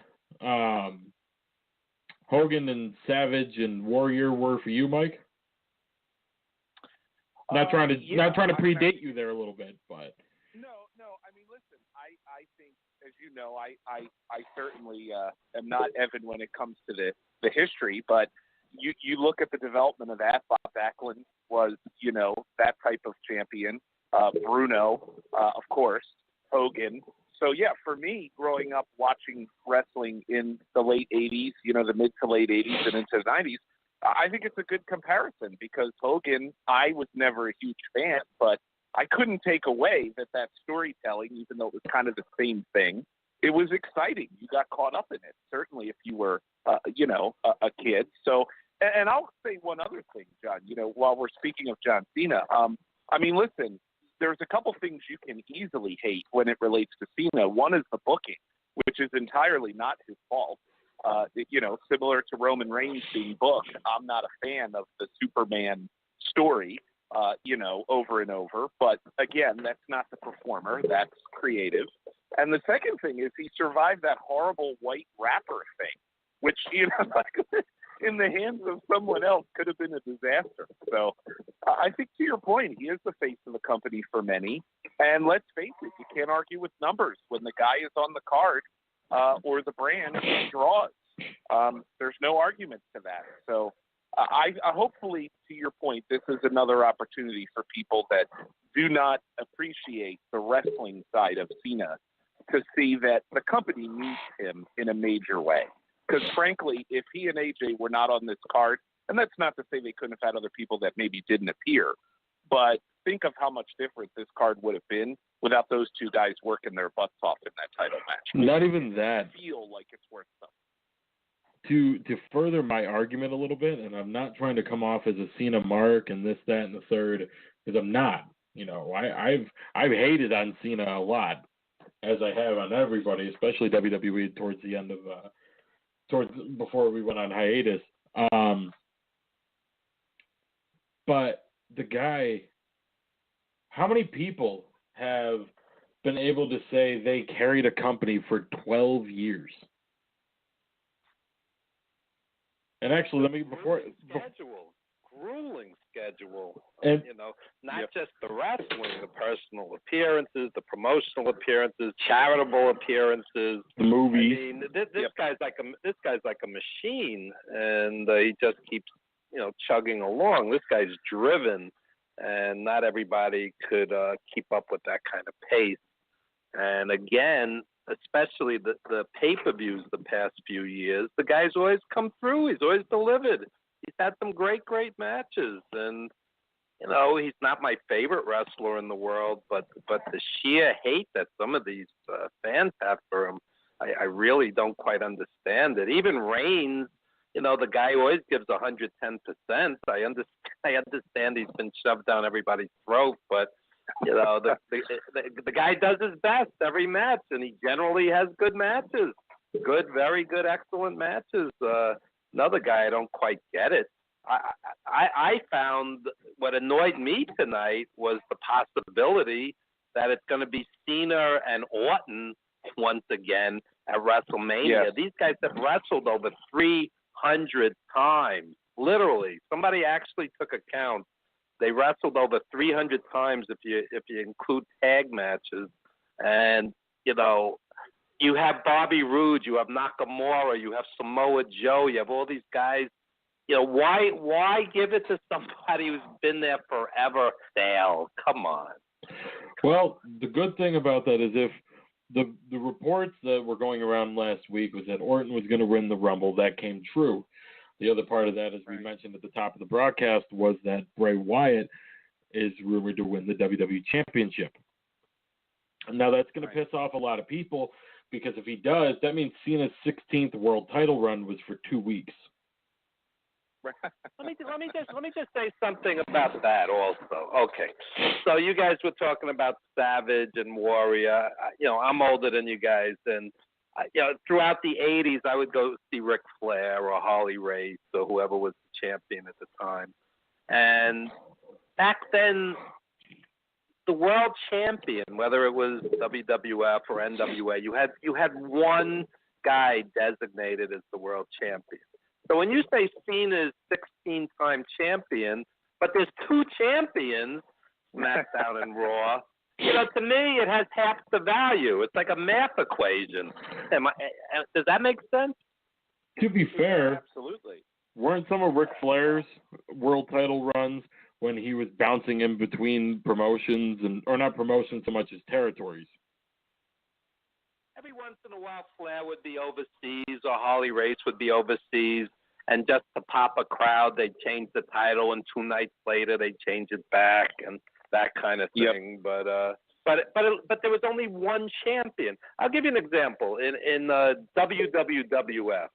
Savage and Warrior were for you, Mike. Not trying to predate you there a little bit, but no. I mean, listen, I think, as you know, I certainly am not Evan when it comes to the history, but you look at the development of that. Bob Backlund was, you know, that type of champion. Bruno, of course, Hogan. So, yeah, for me, growing up watching wrestling in the late 80s, you know, the mid to late 80s and into the 90s, I think it's a good comparison because Hogan, I was never a huge fan, but I couldn't take away that storytelling, even though it was kind of the same thing, it was exciting. You got caught up in it, certainly if you were, you know, a kid. So, and I'll say one other thing, John, you know, while we're speaking of John Cena, I mean, listen, there's a couple things you can easily hate when it relates to Cena. One is the booking, which is entirely not his fault. You know, similar to Roman Reigns being booked, I'm not a fan of the Superman story, you know, over and over. But again, that's not the performer. That's creative. And the second thing is he survived that horrible white wrapper thing, which, you know, in the hands of someone else could have been a disaster. So I think to your point, he is the face of the company for many. And let's face it, you can't argue with numbers. When the guy is on the card or the brand, he draws. There's no argument to that. So I hopefully, to your point, this is another opportunity for people that do not appreciate the wrestling side of Cena to see that the company needs him in a major way. Because frankly, if he and AJ were not on this card, and that's not to say they couldn't have had other people that maybe didn't appear, but think of how much different this card would have been without those two guys working their butts off in that title match. Not even that. I feel like it's worth something. To further my argument a little bit, and I'm not trying to come off as a Cena mark and this, that, and the third, because I'm not. You know, I've hated on Cena a lot, as I have on everybody, especially WWE towards the end of before we went on hiatus. But the guy, how many people have been able to say they carried a company for 12 years? And actually, let me grueling schedule. And, not just the wrestling, the personal appearances, the promotional appearances, charitable appearances, the movies. I mean, this guy's like a machine, and he just keeps chugging along. This guy's driven, and not everybody could keep up with that kind of pace. And again, especially the pay-per-views the past few years, the guy's always come through. He's always delivered. He's had some great matches, and he's not my favorite wrestler in the world, but the sheer hate that some of these fans have for him, I really don't quite understand it. Even Reigns, the guy always gives 110%. I understand he's been shoved down everybody's throat, but the guy does his best every match, and he generally has good matches, very good, excellent matches. Another guy, I don't quite get it. I found what annoyed me tonight was the possibility that it's going to be Cena and Orton once again at WrestleMania. Yes. These guys have wrestled over 300 times, literally. Somebody actually took a count. They wrestled over 300 times if you include tag matches, and you have Bobby Roode, you have Nakamura, you have Samoa Joe, you have all these guys. Why give it to somebody who's been there forever? Dale, come on. Well, the good thing about that is if the reports that were going around last week was that Orton was going to win the Rumble, that came true. The other part of that, as we mentioned at the top of the broadcast, was that Bray Wyatt is rumored to win the WWE Championship. Now, that's going to piss off a lot of people, because if he does, that means Cena's 16th world title run was for 2 weeks. Let me just say something about that also. Okay, so you guys were talking about Savage and Warrior. I'm older than you guys, and throughout the '80s, I would go see Ric Flair or Harley Race or whoever was the champion at the time. And back then, the world champion, whether it was WWF or NWA, you had one guy designated as the world champion. So when you say Cena's 16-time champion, but there's two champions, SmackDown and Raw, to me it has half the value. It's like a math equation. Does that make sense? To be fair, absolutely. Weren't some of Ric Flair's world title runs when he was bouncing in between promotions, or not promotions so much as territories? Every once in a while, Flair would be overseas or Harley Race would be overseas, and just to pop a crowd, they'd change the title, and 2 nights later they'd change it back and that kind of thing. Yep. But there was only one champion. I'll give you an example. In WWF,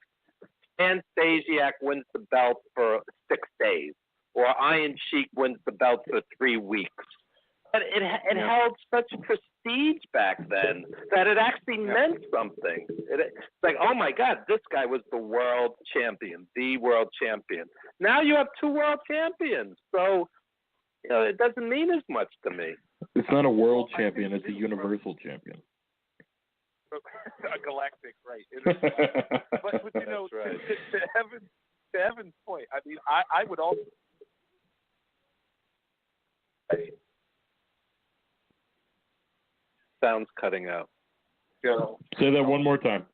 Stan Stasiak wins the belt for 6 days, or Iron Sheik wins the belt for 3 weeks. But it held such prestige back then that it actually meant something. It's like, oh my God, this guy was the world champion, the world champion. Now you have 2 world champions, so it doesn't mean as much to me. It's not a world champion; it's a universal champion. A galactic, right? But right. To Evan's point, I mean, I would also. Sounds cutting out. Say that one more time.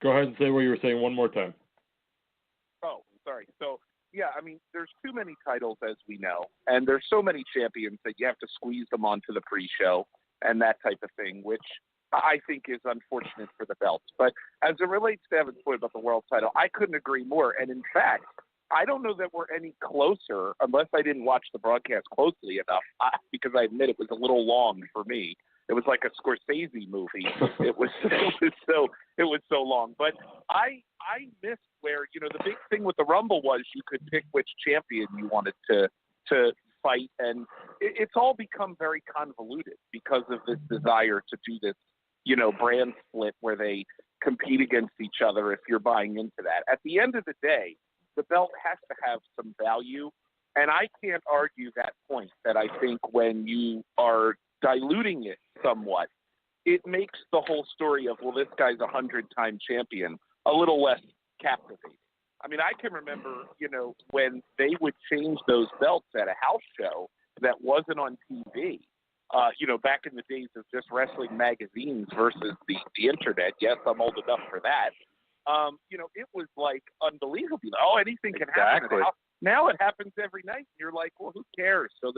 Go ahead and say what you were saying one more time. Oh, sorry. So, yeah, I mean, there's too many titles, as we know, and there's so many champions that you have to squeeze them onto the pre-show and that type of thing, which I think is unfortunate for the belts. But as it relates to Evan's point about the world title, I couldn't agree more. And in fact, I don't know that we're any closer, unless I didn't watch the broadcast closely enough, because I admit it was a little long for me. It was like a Scorsese movie. It was so long. But I missed where, the big thing with the Rumble was you could pick which champion you wanted to fight, and it's all become very convoluted because of this desire to do this, brand split where they compete against each other if you're buying into that. At the end of the day, the belt has to have some value, and I can't argue that point, that I think when you are diluting it somewhat, it makes the whole story of, well, this guy's a 100-time champion a little less captivating. I mean, I can remember, when they would change those belts at a house show that wasn't on TV, back in the days of just wrestling magazines versus the internet. Yes, I'm old enough for that. It was like unbelievable. Oh, anything can happen. Now it happens every night. And you're like, well, who cares? So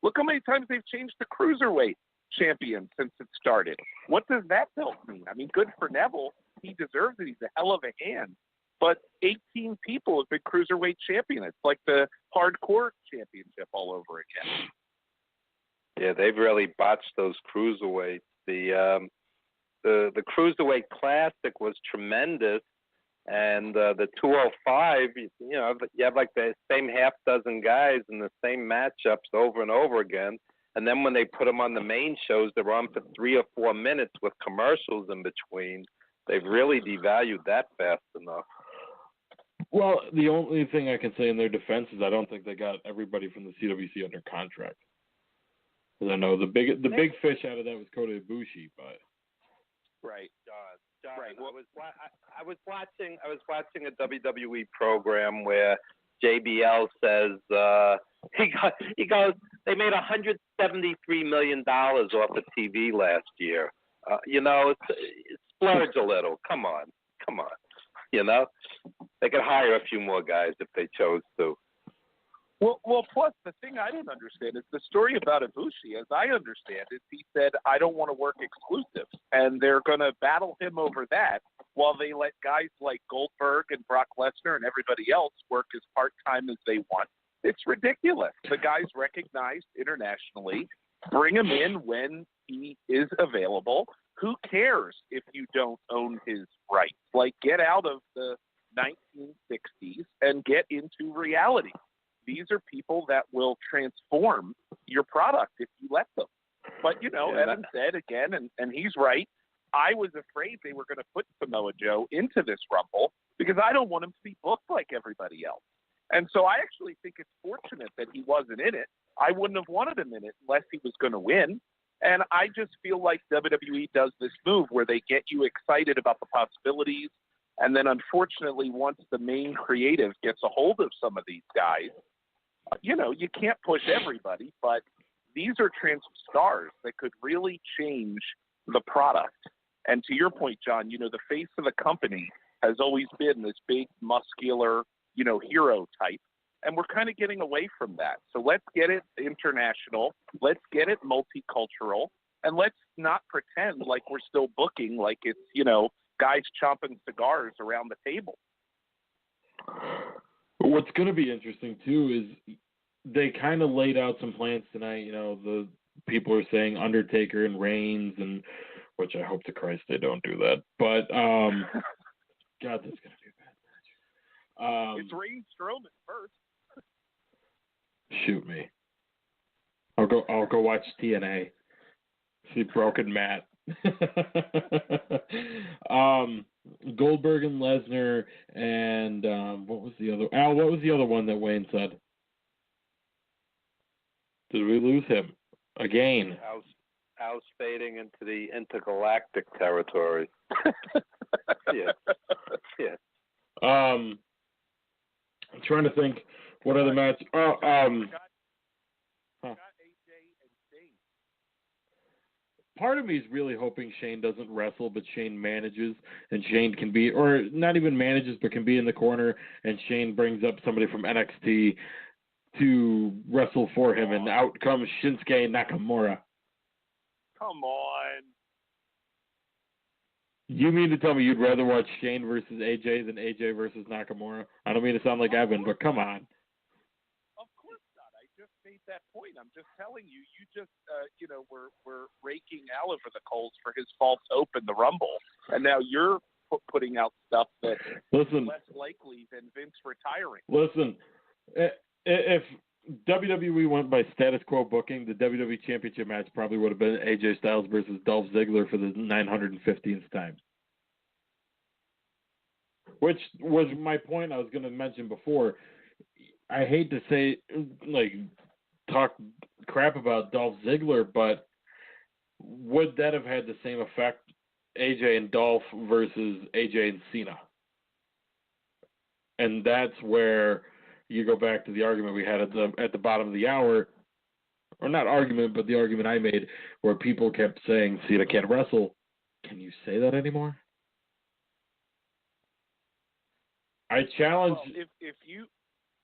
look how many times they've changed the cruiserweight champion since it started. What does that belt mean? I mean, good for Neville. He deserves it. He's a hell of a hand. But 18 people have been cruiserweight champion. It's like the hardcore championship all over again. Yeah, they've really botched those cruiserweights. The cruiserweight classic was tremendous, and the 205, you have like the same half dozen guys in the same matchups over and over again. And then when they put them on the main shows, they're on for 3 or 4 minutes with commercials in between. They've really devalued that fast enough. Well, the only thing I can say in their defense is I don't think they got everybody from the CWC under contract. Because I know the big fish out of that was Kota Ibushi, but right, John. Right. Well, I was watching a WWE program where JBL says he goes they made $173 million off of TV last year. Splurge a little. Come on. They could hire a few more guys if they chose to. Well, plus the thing I don't understand is the story about Ibushi. As I understand it, he said, I don't want to work exclusive. And they're going to battle him over that while they let guys like Goldberg and Brock Lesnar and everybody else work as part-time as they want. It's ridiculous. The guy's recognized internationally. Bring him in when he is available. Who cares if you don't own his rights? Like, get out of the 1960s and get into reality. These are people that will transform your product if you let them. But, Evan said again, and he's right, I was afraid they were going to put Samoa Joe into this Rumble because I don't want him to be booked like everybody else. And so I actually think it's fortunate that he wasn't in it. I wouldn't have wanted him in it unless he was going to win. And I just feel like WWE does this move where they get you excited about the possibilities. And then unfortunately, once the main creative gets a hold of some of these guys, you can't push everybody, but these are stars that could really change the product. And to your point, John, the face of the company has always been this big, muscular, hero type. And we're kind of getting away from that. So let's get it international. Let's get it multicultural. And let's not pretend like we're still booking like it's, guys chomping cigars around the table. What's going to be interesting, too, is they kind of laid out some plans tonight. The people are saying Undertaker and Reigns, and which I hope to Christ they don't do that. But, God, that's going to be a bad match. It's Reigns Strowman first. Shoot me. I'll go watch TNA. See Broken Matt. Goldberg and Lesnar and what was the other one that Wayne said? Did we lose him again? House fading into the intergalactic territory. Yeah. I'm trying to think what other match. Part of me is really hoping Shane doesn't wrestle, but Shane manages, and Shane can be, or not even manages, but can be in the corner, and Shane brings up somebody from NXT to wrestle for him, and out comes Shinsuke Nakamura. Come on. You mean to tell me you'd rather watch Shane versus AJ than AJ versus Nakamura? I don't mean to sound like Evan, but come on. Of course not. I just made that point. I'm just telling you. You just, we're raking Oliver the coals for his false hope in the Rumble, and now you're putting out stuff that's less likely than Vince retiring. Listen, if WWE went by status quo booking, the WWE Championship match probably would have been AJ Styles versus Dolph Ziggler for the 915th time. Which was my point I was going to mention before. I hate to say, talk crap about Dolph Ziggler, but would that have had the same effect, AJ and Dolph versus AJ and Cena? And that's where you go back to the argument we had at the bottom of the hour, or not argument, but the argument I made, where people kept saying Cena can't wrestle. Can you say that anymore? I challenge. Well,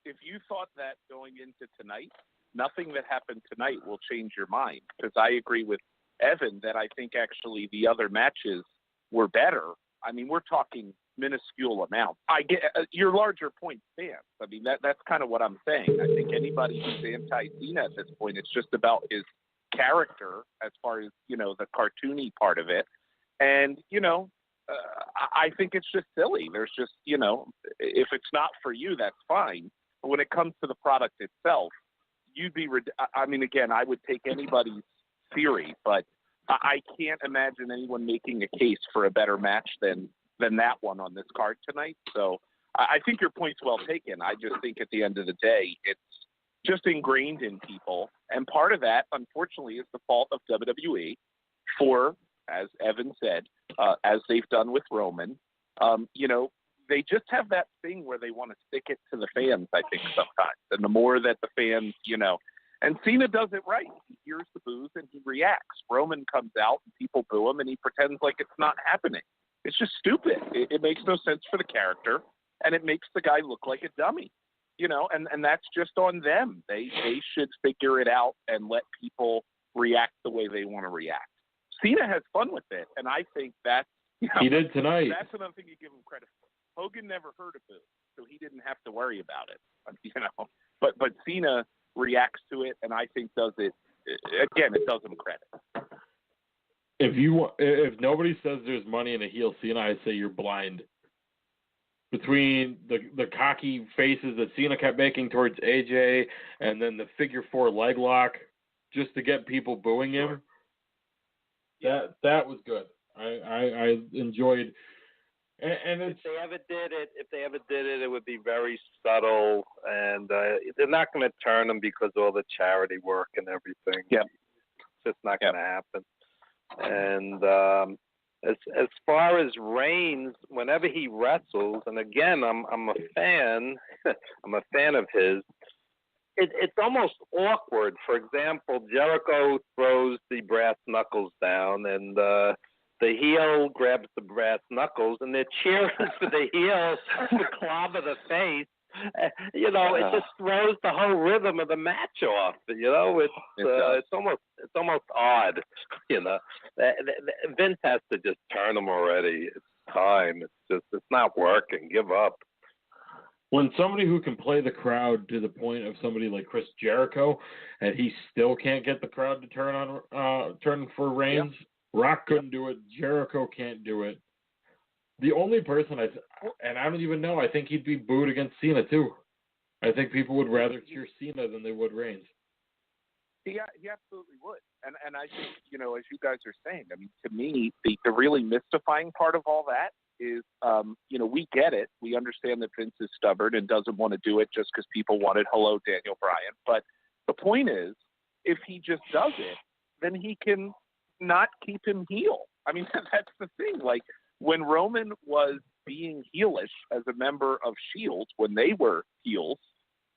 if you thought that going into tonight, nothing that happened tonight will change your mind, because I agree with Evan that I think actually the other matches were better. I mean, we're talking minuscule amounts. I get your larger point stands. I mean, that's kind of what I'm saying. I think anybody who's anti-Cena at this point, it's just about his character as far as, the cartoony part of it. And, I think it's just silly. There's just, if it's not for you, that's fine. But when it comes to the product itself, again, I would take anybody's theory, but I can't imagine anyone making a case for a better match than that one on this card tonight. So I think your point's well taken. I just think at the end of the day, it's just ingrained in people. And part of that, unfortunately, is the fault of WWE for, as Evan said, as they've done with Roman, they just have that thing where they want to stick it to the fans, I think, sometimes. And the more that the fans, and Cena does it right. He hears the boos and he reacts. Roman comes out and people boo him and he pretends like it's not happening. It's just stupid. It makes no sense for the character, and it makes the guy look like a dummy, and that's just on them. They should figure it out and let people react the way they want to react. Cena has fun with it, and I think that's, he did tonight. That's another thing you give him credit for. Hogan never heard a boo, so he didn't have to worry about it, But Cena reacts to it, and I think does it, again, it does him credit. If nobody says there's money in a heel Cena, I say you're blind. Between the cocky faces that Cena kept making towards AJ, and then the figure 4 leg lock just to get people booing him, that was good. I enjoyed. And if they ever did it, it would be very subtle, and they're not going to turn them because of all the charity work and everything. Yeah, it's just not going to happen. And as far as Reigns, whenever he wrestles, and again, I'm a fan. I'm a fan of his. It's almost awkward. For example, Jericho throws the brass knuckles down, and the heel grabs the brass knuckles, and they're cheering for the heel to clobber the face. It just throws the whole rhythm of the match off. It's almost odd. Vince has to just turn them already. It's time. It's not working. Give up. When somebody who can play the crowd to the point of somebody like Chris Jericho, and he still can't get the crowd to turn for Reigns. Yep. Rock couldn't do it. Jericho can't do it. The only person and I don't even know, I think he'd be booed against Cena too. I think people would rather cheer Cena than they would Reigns. He absolutely would. And I think, as you guys are saying, I mean, to me, the really mystifying part of all that is, we get it. We understand that Vince is stubborn and doesn't want to do it just because people wanted hello Daniel Bryan. But the point is, if he just does it, then he can not keep him heel. I mean, that's the thing. Like, when Roman was being heelish as a member of S.H.I.E.L.D., when they were heels,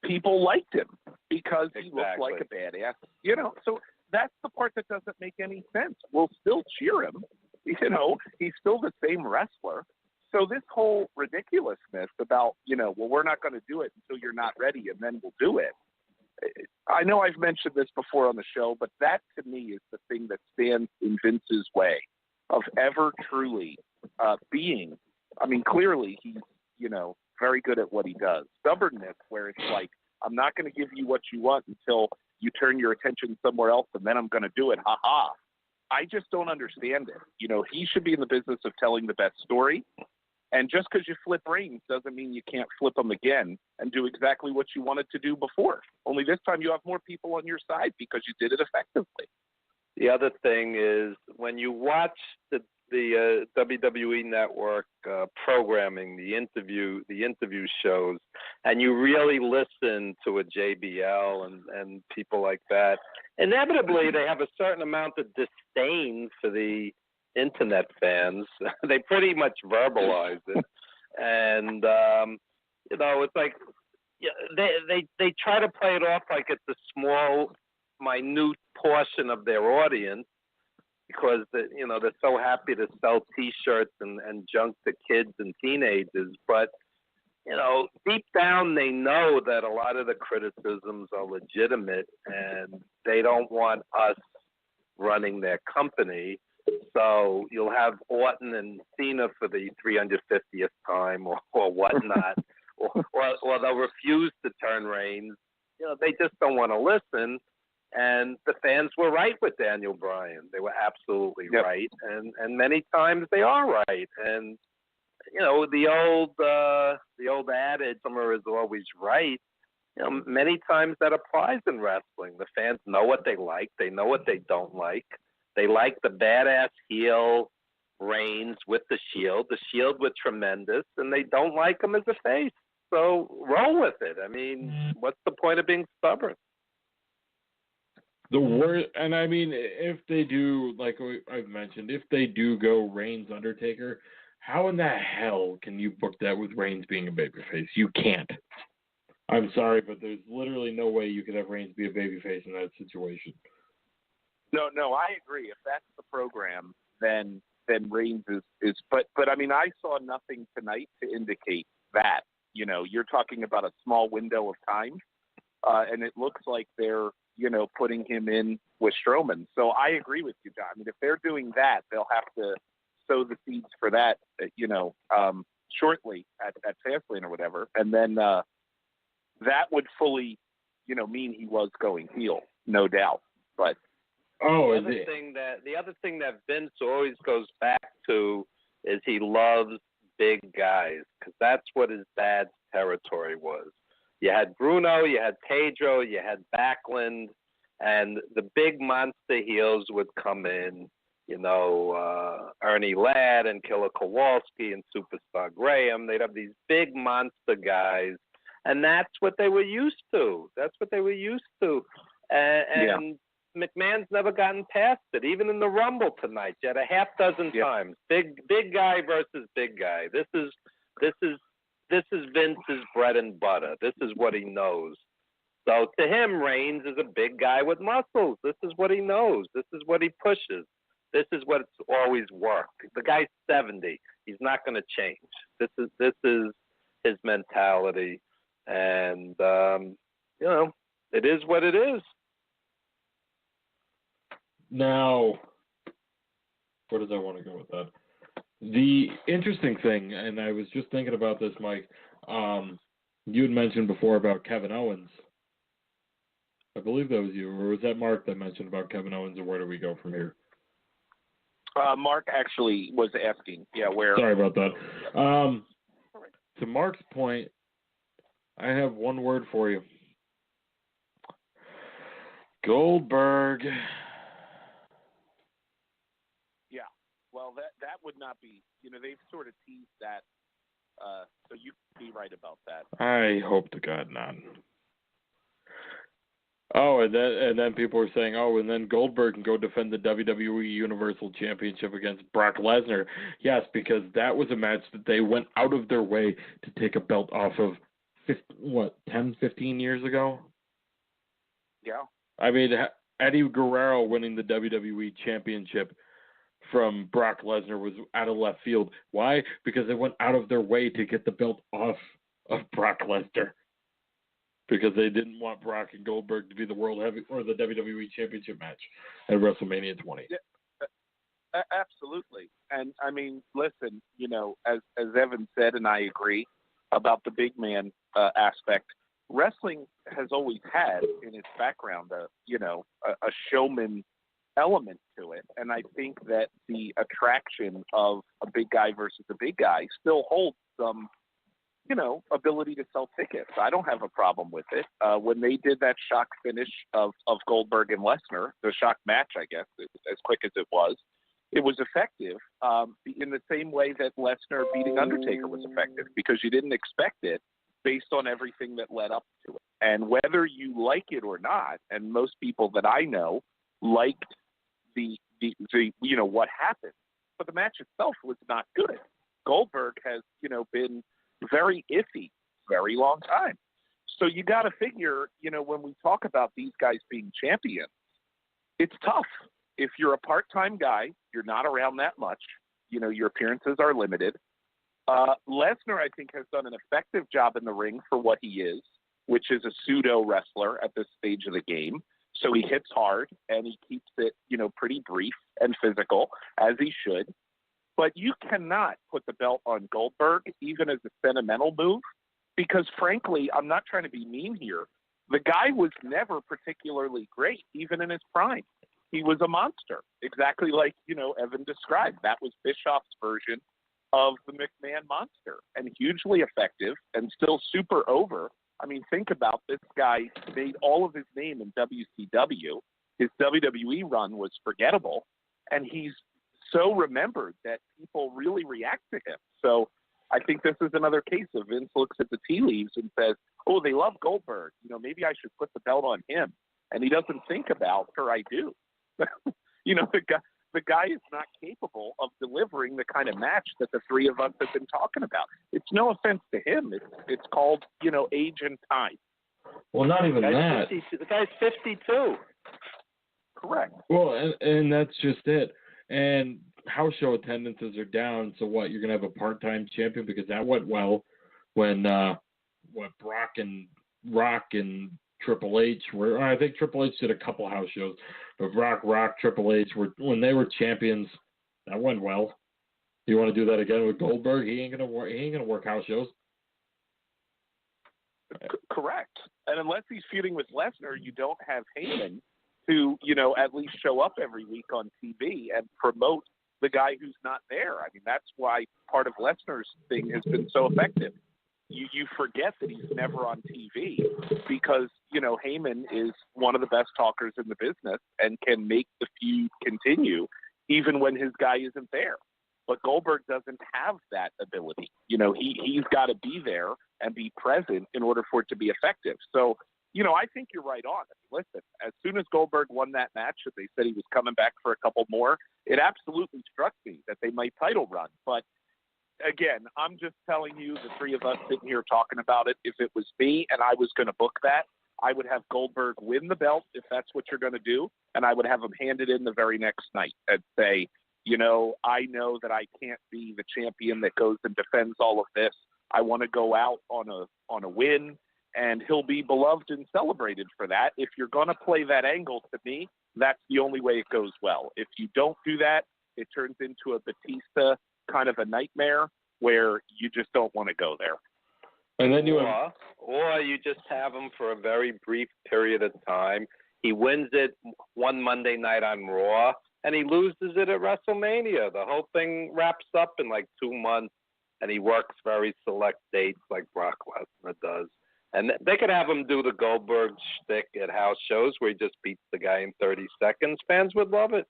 people liked him because he looked like a badass. So that's the part that doesn't make any sense. We'll still cheer him. He's still the same wrestler. So this whole ridiculousness about, we're not going to do it until you're not ready and then we'll do it. I know I've mentioned this before on the show, but that to me is the thing that stands in Vince's way of ever truly being. I mean, clearly he's, very good at what he does. Stubbornness, where it's like, I'm not going to give you what you want until you turn your attention somewhere else, and then I'm going to do it. Ha ha. I just don't understand it. He should be in the business of telling the best story. And just because you flip Reigns doesn't mean you can't flip him again and do exactly what you wanted to do before. Only this time you have more people on your side because you did it effectively. The other thing is when you watch the WWE Network programming, the interview shows, and you really listen to a JBL and people like that, inevitably they have a certain amount of disdain for the internet fans. They pretty much verbalize it. And, It's like they try to play it off like it's a small, minute portion of their audience because they're so happy to sell T-shirts and junk to kids and teenagers, but deep down they know that a lot of the criticisms are legitimate and they don't want us running their company. So you'll have Orton and Cena for the 350th time or whatnot, or they'll refuse to turn Reigns. They just don't want to listen. And the fans were right with Daniel Bryan. They were absolutely right. And many times they are right. And, the old adage, "Summer is always right." Many times that applies in wrestling. The fans know what they like. They know what they don't like. They like the badass heel Reigns with the Shield. The Shield was tremendous, and they don't like him as a face. So roll with it. I mean, what's the point of being stubborn? The worst, and I mean, if they do, like I've mentioned, if they do go Reigns Undertaker, how in the hell can you book that with Reigns being a babyface? You can't. I'm sorry, but there's literally no way you could have Reigns be a babyface in that situation. No, I agree. If that's the program, then Reigns is. But I mean, I saw nothing tonight to indicate that. You're talking about a small window of time, and it looks like they're putting him in with Strowman. So I agree with you, John. I mean, if they're doing that, they'll have to sow the seeds for that, shortly at Fastlane or whatever, and then that would fully, mean he was going heel, no doubt. But the other thing that Vince always goes back to is he loves big guys because that's what his dad's territory was. You had Bruno, you had Pedro, you had Backlund, and the big monster heels would come in. Ernie Ladd and Killer Kowalski and Superstar Graham. They'd have these big monster guys, and that's what they were used to. And McMahon's never gotten past it. Even in the Rumble tonight, you had a half dozen times. Big guy versus big guy. This is Vince's bread and butter. This is what he knows. So to him, Reigns is a big guy with muscles. This is what he knows. This is what he pushes. This is what's always worked. The guy's 70. He's not going to change. This is his mentality, and it is what it is. Now, where does I want to go with that? The interesting thing, and I was just thinking about this, Mike. You had mentioned before about Kevin Owens. I believe that was you, or was that Mark that mentioned about Kevin Owens, or where do we go from here? Mark actually was asking, where. Sorry about that. To Mark's point, I have one word for you. Goldberg. Yeah, well, that would not be. They've sort of teased that, so you could be right about that. I hope to God not. Oh, and then people were saying, and then Goldberg can go defend the WWE Universal Championship against Brock Lesnar. Yes, because that was a match that they went out of their way to take a belt off of, 10, 15 years ago? Yeah. I mean, Eddie Guerrero winning the WWE Championship from Brock Lesnar was out of left field. Why? Because they went out of their way to get the belt off of Brock Lesnar. Because they didn't want Brock and Goldberg to be the the WWE Championship match at WrestleMania 20. Yeah, absolutely. And I mean, listen, as Evan said, and I agree about the big man aspect. Wrestling has always had in its background a showman element to it, and I think that the attraction of a big guy versus a big guy still holds some ability to sell tickets. I don't have a problem with it. When they did that shock finish of Goldberg and Lesnar, the shock match, I guess, as quick as it was effective in the same way that Lesnar beating Undertaker was effective, because you didn't expect it based on everything that led up to it. And whether you like it or not, and most people that I know liked the what happened, but the match itself was not good. Goldberg has, been very iffy very long time. So you got to figure, when we talk about these guys being champions, it's tough. If you're a part-time guy, you're not around that much. Your appearances are limited. Lesnar, I think, has done an effective job in the ring for what he is, which is a pseudo wrestler at this stage of the game. So he hits hard and he keeps it, pretty brief and physical, as he should. But you cannot put the belt on Goldberg, even as a sentimental move, because frankly, I'm not trying to be mean here. The guy was never particularly great, even in his prime. He was a monster, exactly like, Evan described. That was Bischoff's version of the McMahon monster, and hugely effective and still super over. I mean, think about this guy made all of his name in WCW. His WWE run was forgettable, and he's so remembered that people really react to him. So I think this is another case of Vince looks at the tea leaves and says, oh, they love Goldberg. Maybe I should put the belt on him. And he doesn't think about, or I do. The guy is not capable of delivering the kind of match that the three of us have been talking about. It's no offense to him. It's called, age and time. Well, not even that. The guy's 52. Correct. Well, and that's just it. And house show attendances are down. So what? You're gonna have a part-time champion because that went well when Brock and Rock and Triple H were. I think Triple H did a couple house shows, but Rock, Triple H were when they were champions. That went well. You want to do that again with Goldberg? He ain't gonna work house shows. Correct. And unless he's feuding with Lesnar, you don't have Heyman to, at least show up every week on TV and promote the guy who's not there. I mean, that's why part of Lesnar's thing has been so effective. You forget that he's never on TV because, Heyman is one of the best talkers in the business and can make the feud continue even when his guy isn't there. But Goldberg doesn't have that ability. He's got to be there and be present in order for it to be effective. So, I think you're right on. Listen, as soon as Goldberg won that match and they said he was coming back for a couple more, it absolutely struck me that they might title run. But again, I'm just telling you, the three of us sitting here talking about it, if it was me and I was going to book that, I would have Goldberg win the belt if that's what you're going to do, and I would have him handed in the very next night and say, I know that I can't be the champion that goes and defends all of this. I want to go out on a win, and he'll be beloved and celebrated for that. If you're going to play that angle, to me, that's the only way it goes well. If you don't do that, it turns into a Batista kind of a nightmare where you just don't want to go there. And then or you just have him for a very brief period of time. He wins it one Monday night on Raw, and he loses it at WrestleMania. The whole thing wraps up in like 2 months, and he works very select dates like Brock Lesnar does. And they could have him do the Goldberg shtick at house shows where he just beats the guy in 30 seconds. Fans would love it.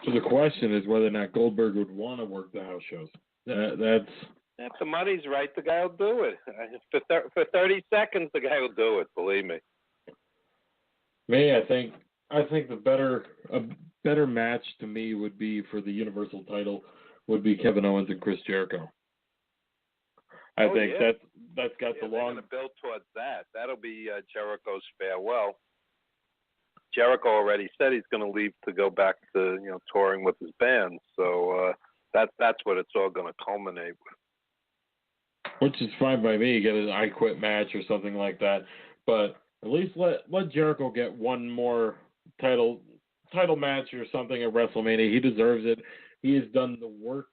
So the question is whether or not Goldberg would want to work the house shows. If the money's right, the guy will do it. For 30 seconds, the guy will do it. Believe me. Me, I think a better match to me would be for the Universal title would be Kevin Owens and Chris Jericho. I think that's got the long. They're going to build towards that. That'll be Jericho's farewell. Jericho already said he's going to leave to go back to touring with his band. So that's what it's all going to culminate with. Which is fine by me. Get an I Quit match or something like that, but at least let Jericho get one more title match or something at WrestleMania. He deserves it. He has done the work.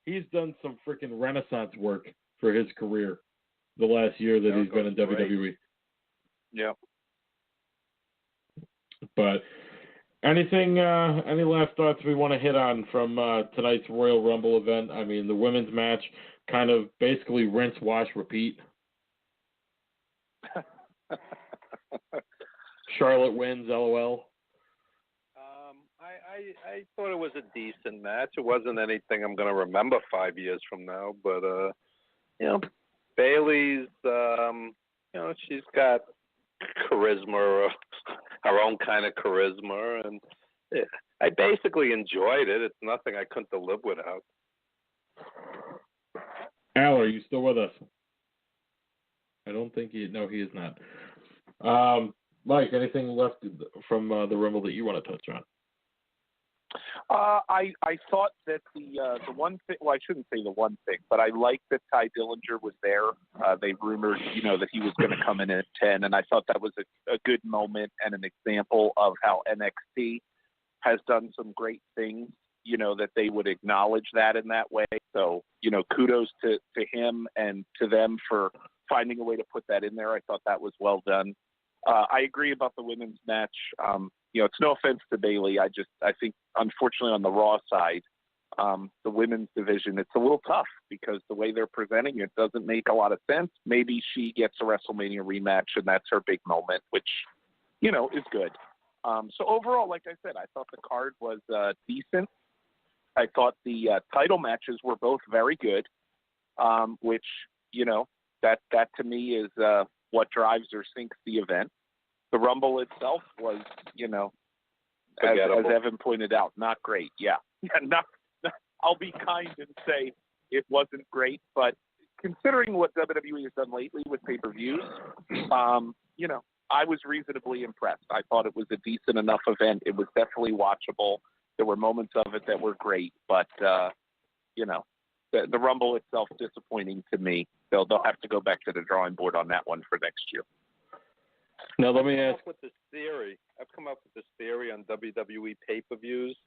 He's done some freaking renaissance work for his career the last year that he's been in WWE. Yeah. But any last thoughts we want to hit on from tonight's Royal Rumble event? I mean, the women's match kind of basically rinse, wash, repeat. Charlotte wins, LOL. I thought it was a decent match. It wasn't anything I'm going to remember 5 years from now, but Bayley's, she's got charisma, her own kind of charisma, and I basically enjoyed it. It's nothing I couldn't live without. Al, are you still with us? I don't think he is not. Mike, anything left from the Rumble that you want to touch on? I thought that the one thing, well, I shouldn't say the one thing, but I liked that Ty Dillinger was there. They rumored, that he was going to come in at 10, and I thought that was a good moment and an example of how NXT has done some great things, that they would acknowledge that in that way. So, kudos to him and to them for finding a way to put that in there. I thought that was well done. I agree about the women's match. It's no offense to Bayley. I think, unfortunately, on the Raw side, the women's division, it's a little tough because the way they're presenting it doesn't make a lot of sense. Maybe she gets a WrestleMania rematch, and that's her big moment, which, is good. So overall, like I said, I thought the card was decent. I thought the title matches were both very good, which, that to me is what drives or sinks the event. The Rumble itself was, as Evan pointed out, not great. Yeah, not, I'll be kind and say it wasn't great, but considering what WWE has done lately with pay-per-views, I was reasonably impressed. I thought it was a decent enough event. It was definitely watchable. There were moments of it that were great, but the Rumble itself disappointing to me. They'll have to go back to the drawing board on that one for next year. Now let me ask. I've come up with this theory on WWE pay-per-views.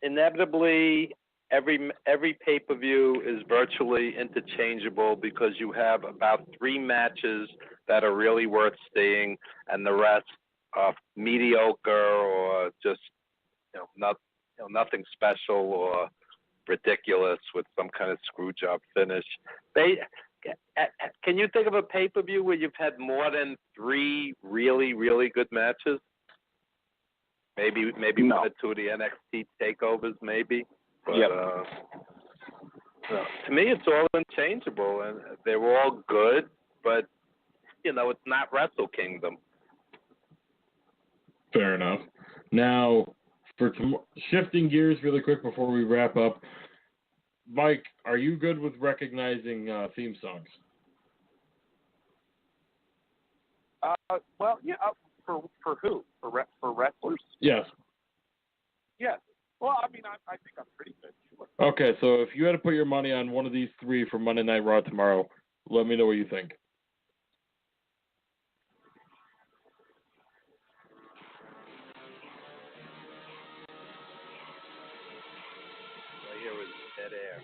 Inevitably, every pay-per-view is virtually interchangeable because you have about 3 matches that are really worth seeing, and the rest are mediocre or just nothing special or ridiculous with some kind of screw job finish. Can you think of a pay-per-view where you've had more than 3 really, really good matches? Maybe No. 1 or 2 of the NXT takeovers, maybe. But yep. To me, it's all interchangeable, and they're all good. But it's not Wrestle Kingdom. Fair enough. Now, for shifting gears really quick before we wrap up, Mike, are you good with recognizing theme songs? Well, yeah. For who? For wrestlers? Yes. Yes. Well, I mean, I think I'm pretty good. Sure. Okay, so if you had to put your money on one of these 3 for Monday Night Raw tomorrow, let me know what you think. I hear it's dead air.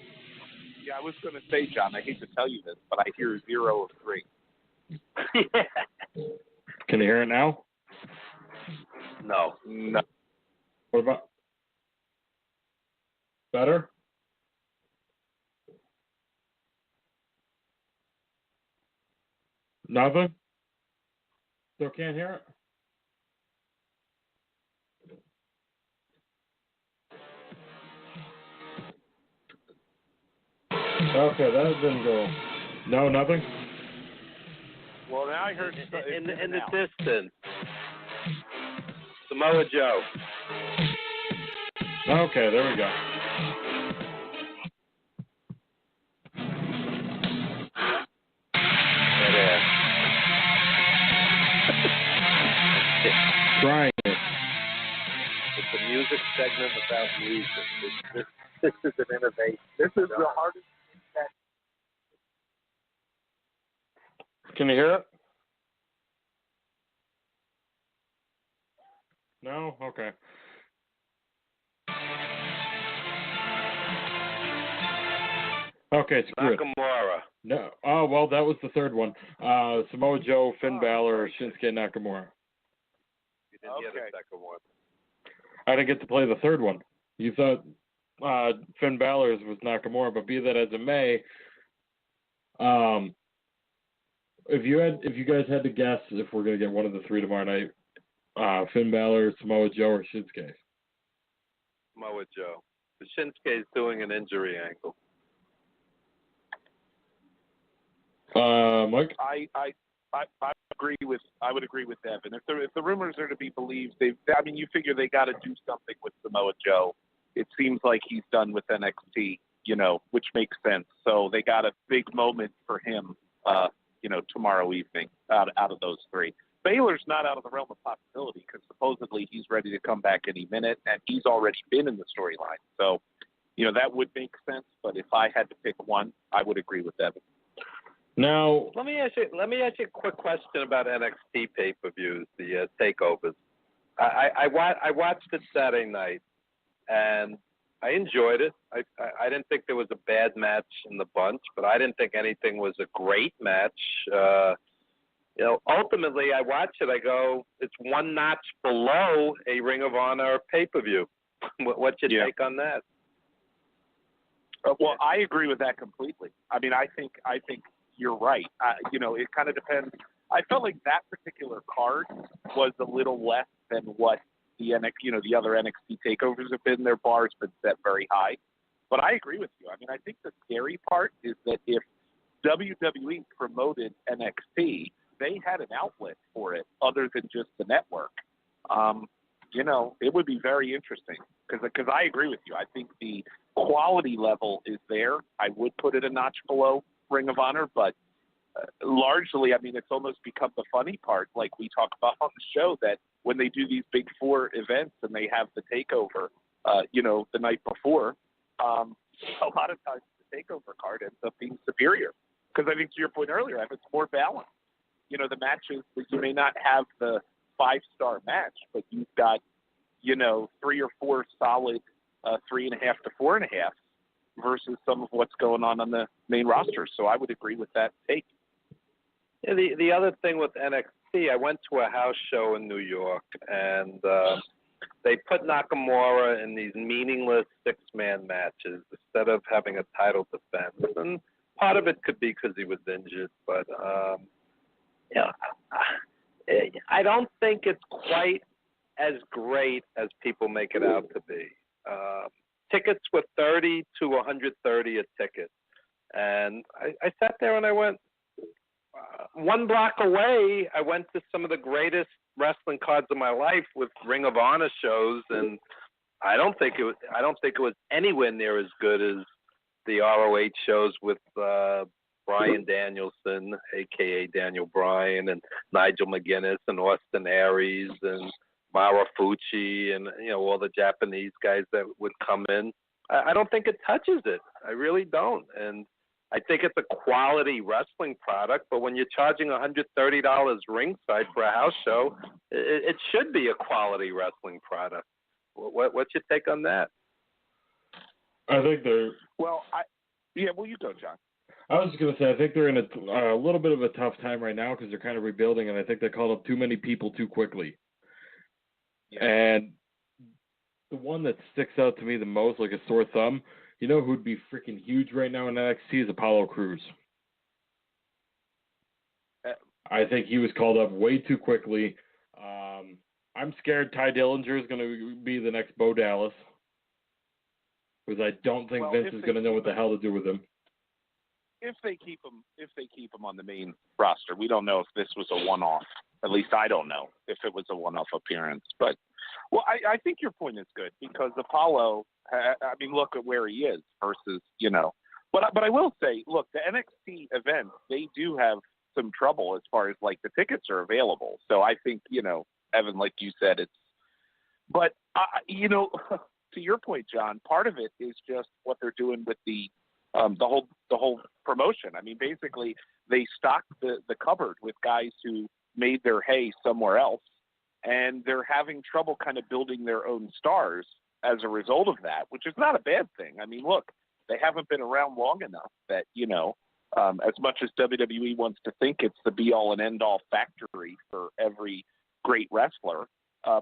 Yeah, I was going to say, John, I hate to tell you this, but I hear 0 of 3. Yeah. Can you hear it now? No. What about better? Nothing? Still can't hear it? Okay, that didn't go. No, nothing? Well, now I heard in the distance. Samoa Joe. Okay, there we go. Trying it. It's a music segment without music. This is an innovation. This is the hardest thing that. Can you hear it? No? Okay. Okay, screw it. Nakamura. No. Oh, well, that was the third one. Samoa Joe, Finn Balor, Shinsuke Nakamura. You didn't get the second one. I didn't get to play the third one. You thought Finn Balor's was Nakamura, but be that as it may, if you guys had to guess if we're gonna get one of the 3 tomorrow night, Finn Balor, Samoa Joe, or Shinsuke? Samoa Joe. The Shinsuke is doing an injury angle. Mike? I would agree with Evan. If the rumors are to be believed, you figure they got to do something with Samoa Joe. It seems like he's done with NXT. which makes sense. So they got a big moment for him, tomorrow evening out of those three. Baylor's not out of the realm of possibility because supposedly he's ready to come back any minute, and he's already been in the storyline. So, that would make sense. But if I had to pick one, I would agree with Evan. Now, let me ask you a quick question about NXT pay-per-views, the takeovers. I watched it Saturday night, and I enjoyed it. I didn't think there was a bad match in the bunch, but I didn't think anything was a great match. Ultimately, I watch it. I go, it's one notch below a Ring of Honor pay-per-view. What's your take on that? Well, I agree with that completely. I mean, I think you're right. It kind of depends. I felt like that particular card was a little less than what the other NXT takeovers have been. Their bar's been set very high. But I agree with you. I mean, I think the scary part is that if WWE promoted NXT, they had an outlet for it other than just the network. It would be very interesting because I agree with you. I think the quality level is there. I would put it a notch below Ring of Honor, but largely, I mean, it's almost become the funny part, like we talk about on the show, that when they do these big four events and they have the takeover, the night before, a lot of times the takeover card ends up being superior. Because I think to your point earlier, it's more balanced. The matches that you may not have the 5-star match, but you've got, 3 or 4 solid 3.5 to 4.5 versus some of what's going on the main roster. So I would agree with that take. Yeah, the other thing with NXT, I went to a house show in New York, and they put Nakamura in these meaningless 6-man matches instead of having a title defense. And part of it could be because he was injured, but I don't think it's quite as great as people make it out to be. Tickets were $30 to $130 a ticket, and I sat there and I went, one block away, I went to some of the greatest wrestling cards of my life with Ring of Honor shows, and I don't think it was anywhere near as good as the ROH shows with Bryan Danielson, a.k.a. Daniel Bryan, and Nigel McGuinness, and Austin Aries, and Marufuji, and all the Japanese guys that would come in. I don't think it touches it. I really don't. And I think it's a quality wrestling product, but when you're charging $130 ringside for a house show, it should be a quality wrestling product. What's your take on that? I think they're... Well, you go, John. I was just going to say, I think they're in a little bit of a tough time right now because they're kind of rebuilding, and I think they called up too many people too quickly. Yeah. And the one that sticks out to me the most, like a sore thumb, who'd be freaking huge right now in NXT is Apollo Crews. I think he was called up way too quickly. I'm scared Ty Dillinger is going to be the next Bo Dallas because I don't think Vince is going to know what the hell to do with him. If they keep him on the main roster, we don't know if this was a one-off. At least I don't know if it was a one-off appearance. But, I think your point is good because Apollo, look at where he is versus, But I will say, look, the NXT events, they do have some trouble as far as, like, the tickets are available. So I think, Evan, like you said, it's – but, to your point, John, part of it is just what they're doing with the whole promotion. I mean, basically, they stocked the cupboard with guys who made their hay somewhere else, and they're having trouble kind of building their own stars as a result of that, which is not a bad thing. I mean, look, they haven't been around long enough that, as much as WWE wants to think it's the be-all and end-all factory for every great wrestler,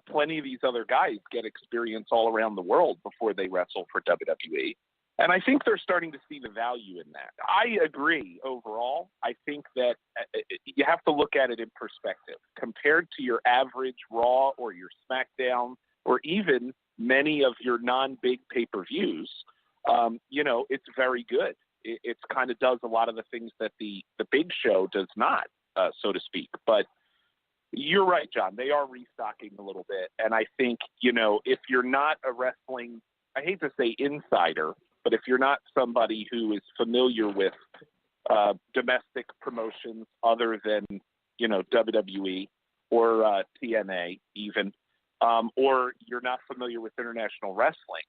plenty of these other guys get experience all around the world before they wrestle for WWE. And I think they're starting to see the value in that. I agree overall. I think that you have to look at it in perspective. Compared to your average Raw or your SmackDown or even many of your non-big pay-per-views, it's very good. It kind of does a lot of the things that the big show does not, so to speak. But you're right, John. They are restocking a little bit. And I think, if you're not a wrestling, I hate to say insider, but if you're not somebody who is familiar with domestic promotions other than, WWE or TNA even, or you're not familiar with international wrestling,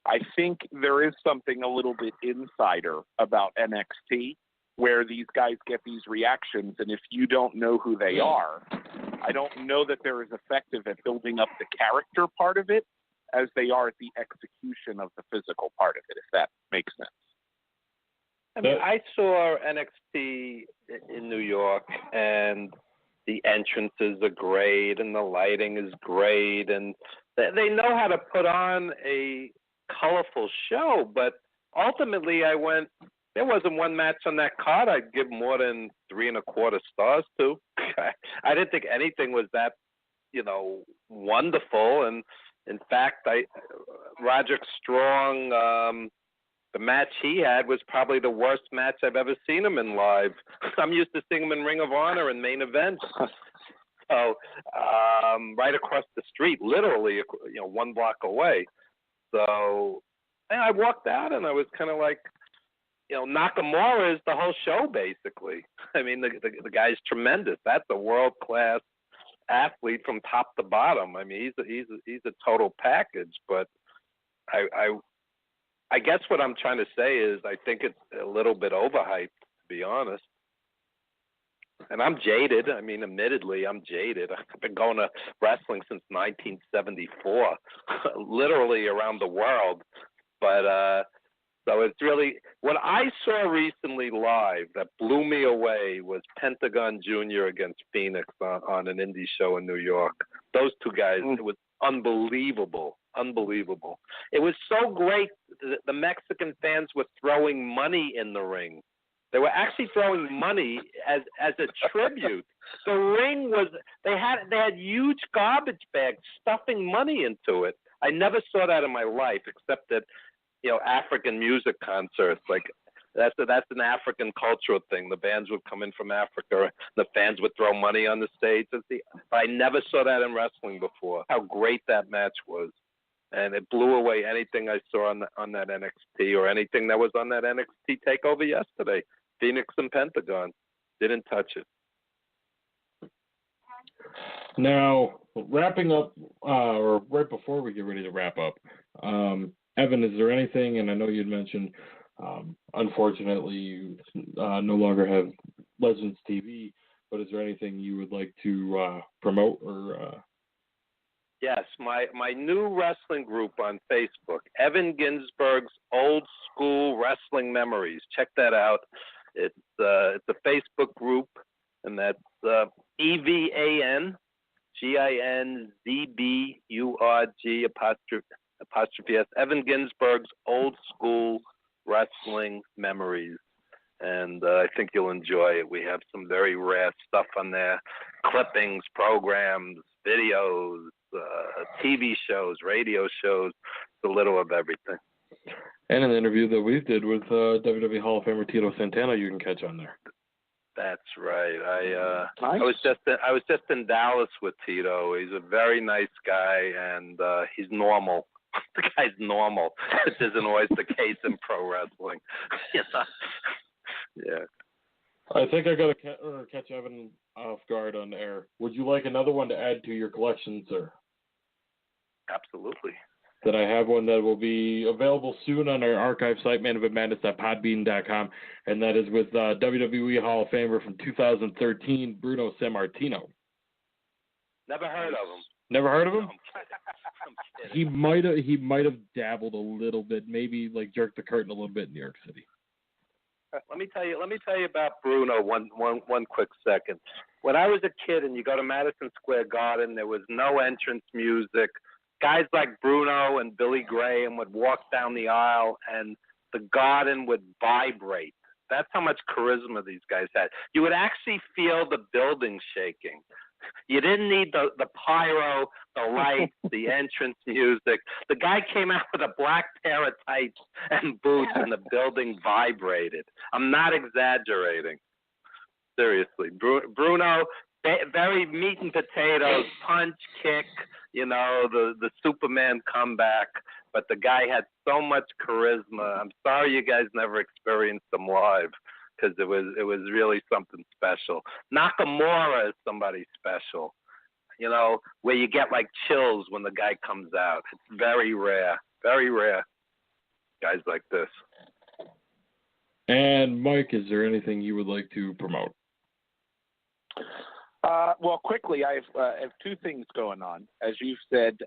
I think there is something a little bit insider about NXT where these guys get these reactions, and if you don't know who they are, I don't know that they're as effective at building up the character part of it as they are at the execution of the physical part of it, if that makes sense. I mean, I saw NXT in New York, and the entrances are great, and the lighting is great, and they know how to put on a colorful show. But ultimately, there wasn't one match on that card I'd give more than 3.25 stars to. I didn't think anything was that, wonderful. And in fact, Roderick Strong, the match he had was probably the worst match I've ever seen him in live. I'm used to seeing him in Ring of Honor and main events. So right across the street, literally, 1 block away. So and I walked out and I was kind of like, Nakamura is the whole show basically. I mean, the guy's tremendous. That's a world-class athlete from top to bottom. I mean, he's a total package. But I guess what I'm trying to say is I think it's a little bit overhyped, to be honest. And I'm jaded. I mean, admittedly, I'm jaded. I've been going to wrestling since 1974, literally around the world. But so it's really what I saw recently live that blew me away was Pentagon Jr. against Phoenix on an indie show in New York. Those two guys, it was unbelievable. Unbelievable. It was so great. The Mexican fans were throwing money in the ring. They were actually throwing money as a tribute. The ring was they had huge garbage bags stuffing money into it. I never saw that in my life, except at African music concerts. Like that's an African cultural thing. The bands would come in from Africa. The fans would throw money on the stage. But I never saw that in wrestling before. How great that match was. And it blew away anything I saw on that NXT or anything that was on that NXT takeover yesterday. Phoenix and Pentagon didn't touch it. Now, wrapping up, or right before we get ready to wrap up, Evan, is there anything, and I know you'd mentioned, unfortunately, you no longer have Legends TV, but is there anything you would like to promote or... Yes, my new wrestling group on Facebook, Evan Ginsberg's Old School Wrestling Memories. Check that out. It's a Facebook group, and that's EVAN GINZBURG apostrophe S. Evan Ginsberg's Old School Wrestling Memories. And I think you'll enjoy it. We have some very rare stuff on there, clippings, programs, videos, TV shows, radio shows, a little of everything. And an interview that we did with WWE Hall of Famer Tito Santana, you can catch on there. That's right. I was just in Dallas with Tito. He's a very nice guy, and he's normal. The guy's normal. This isn't always the case in pro wrestling. Yeah. I think I got to catch Evan off guard on air. Would you like another one to add to your collection, sir? Absolutely. That I have one that will be available soon on our archive site, manofitmadness.podbean.com, and that is with WWE Hall of Famer from 2013, Bruno Sammartino. Never heard of him. Never heard of him? No, I'm He might have dabbled a little bit, maybe like jerked the curtain a little bit in New York City. Let me tell you about Bruno one quick second. When I was a kid and you go to Madison Square Garden, there was no entrance music. Guys like Bruno and Billy Graham would walk down the aisle and the garden would vibrate. That's how much charisma these guys had. You would actually feel the building shaking. You didn't need the pyro, the lights, the entrance music. The guy came out with a black pair of tights and boots and the building vibrated. I'm not exaggerating. Seriously. Bruno, very meat and potatoes, punch, kick, the Superman comeback. but the guy had so much charisma. I'm sorry you guys never experienced him live because it was really something special. Nakamura is somebody special, you know, where you get like chills when the guy comes out. It's very rare, guys like this. And Mike, is there anything you would like to promote? Well, quickly, I have two things going on. As you've said,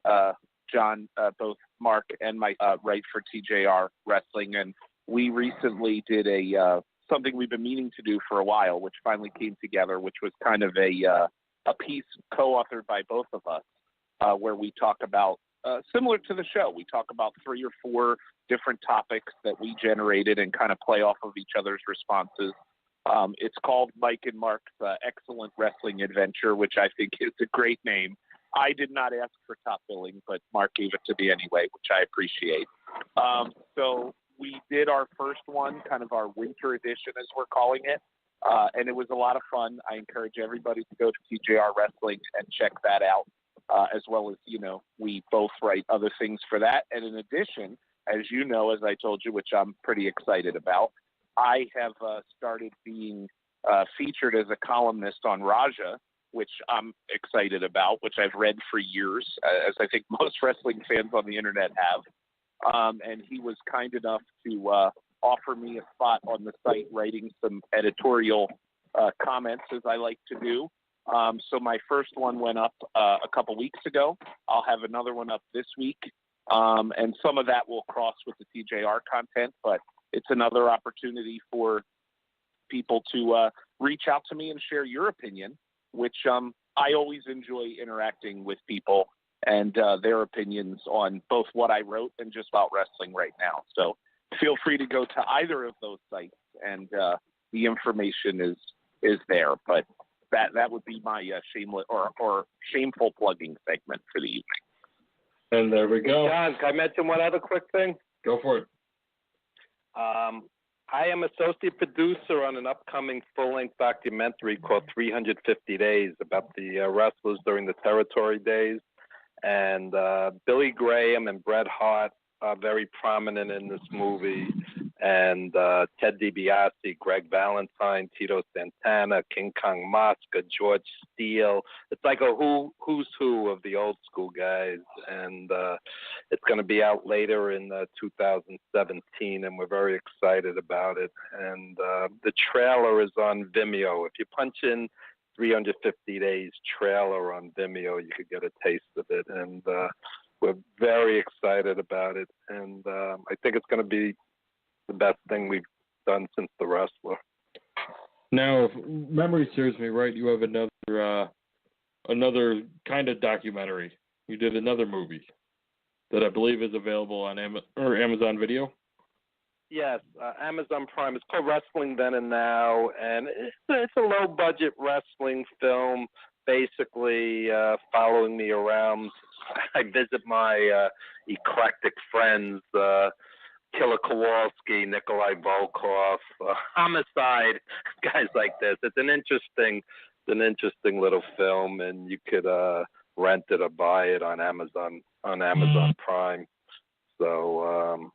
John, both Mark and Mike write for TJR Wrestling, and we recently did something we've been meaning to do for a while, which finally came together, which was kind of a piece co-authored by both of us, where we talk about, similar to the show, we talk about 3 or 4 different topics that we generated and kind of play off of each other's responses. It's called Mike and Mark's Excellent Wrestling Adventure, which I think is a great name. I did not ask for top billing, but Mark gave it to me anyway, which I appreciate. So we did our first one, kind of our winter edition, as we're calling it, and it was a lot of fun. I encourage everybody to go to TJR Wrestling and check that out, as well as, you know, we both write other things for that. And in addition, as you know, as I told you, which I'm pretty excited about, I have started being featured as a columnist on Raja, which I'm excited about, which I've read for years, as I think most wrestling fans on the internet have. And he was kind enough to offer me a spot on the site writing some editorial comments, as I like to do. So my first one went up a couple weeks ago. I'll have another one up this week. And some of that will cross with the TJR content, but it's another opportunity for people to reach out to me and share your opinion, which I always enjoy interacting with people and their opinions on both what I wrote and just about wrestling right now. So feel free to go to either of those sites, and the information is there. But that would be my shameless or shameful plugging segment for the evening. And there we go. John, can I mention one other quick thing? Go for it. I am associate producer on an upcoming full-length documentary called 350 Days about the wrestlers during the territory days. And Billy Graham and Bret Hart are very prominent in this movie. And Ted DiBiase, Greg Valentine, Tito Santana, King Kong Mosca, George Steele. It's like a who's who of the old school guys. And it's going to be out later in 2017, and we're very excited about it. And the trailer is on Vimeo. If you punch in 350 Days trailer on Vimeo, you could get a taste of it. And we're very excited about it. And I think it's going to be the best thing we've done since The Wrestler. Now, if memory serves me right, you have another kind of documentary. You did another movie that I believe is available on Amazon Video. Yes, Amazon Prime. It's called Wrestling Then and Now, and it's a low-budget wrestling film, basically following me around. I visit my eclectic friends, Killer Kowalski, Nikolai Volkov, Homicide, guys like this. It's an interesting little film, and you could rent it or buy it on Amazon Prime. So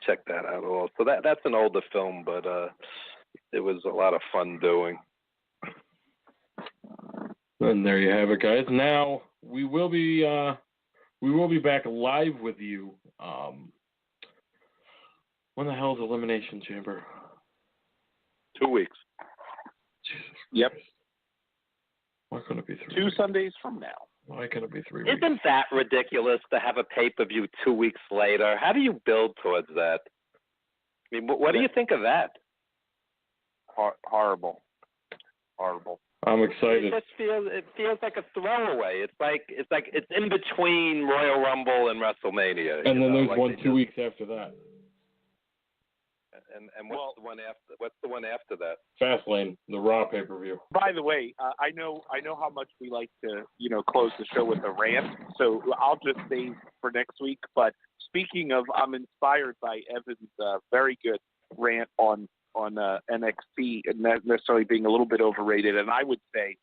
check that out also. That's an older film, but it was a lot of fun doing. And there you have it, guys. Now we will be back live with you. When the hell is Elimination Chamber? 2 weeks. Jesus Yep. Christ. Why couldn't it be 3 2 weeks? Sundays from now. Why couldn't it be 3 weeks? Isn't that ridiculous to have a pay-per-view 2 weeks later? How do you build towards that? I mean, what do you think of that? Horrible. I'm excited. It feels like a throwaway. It's in between Royal Rumble and WrestleMania. And then there's like 2 weeks after that. And what's the one after? What's the one after that? Fastlane, the Raw pay-per-view. By the way, I know how much we like to, close the show with a rant. So I'll just save for next week. But speaking of, I'm inspired by Evan's very good rant on NXT and not necessarily being a little bit overrated. And I would say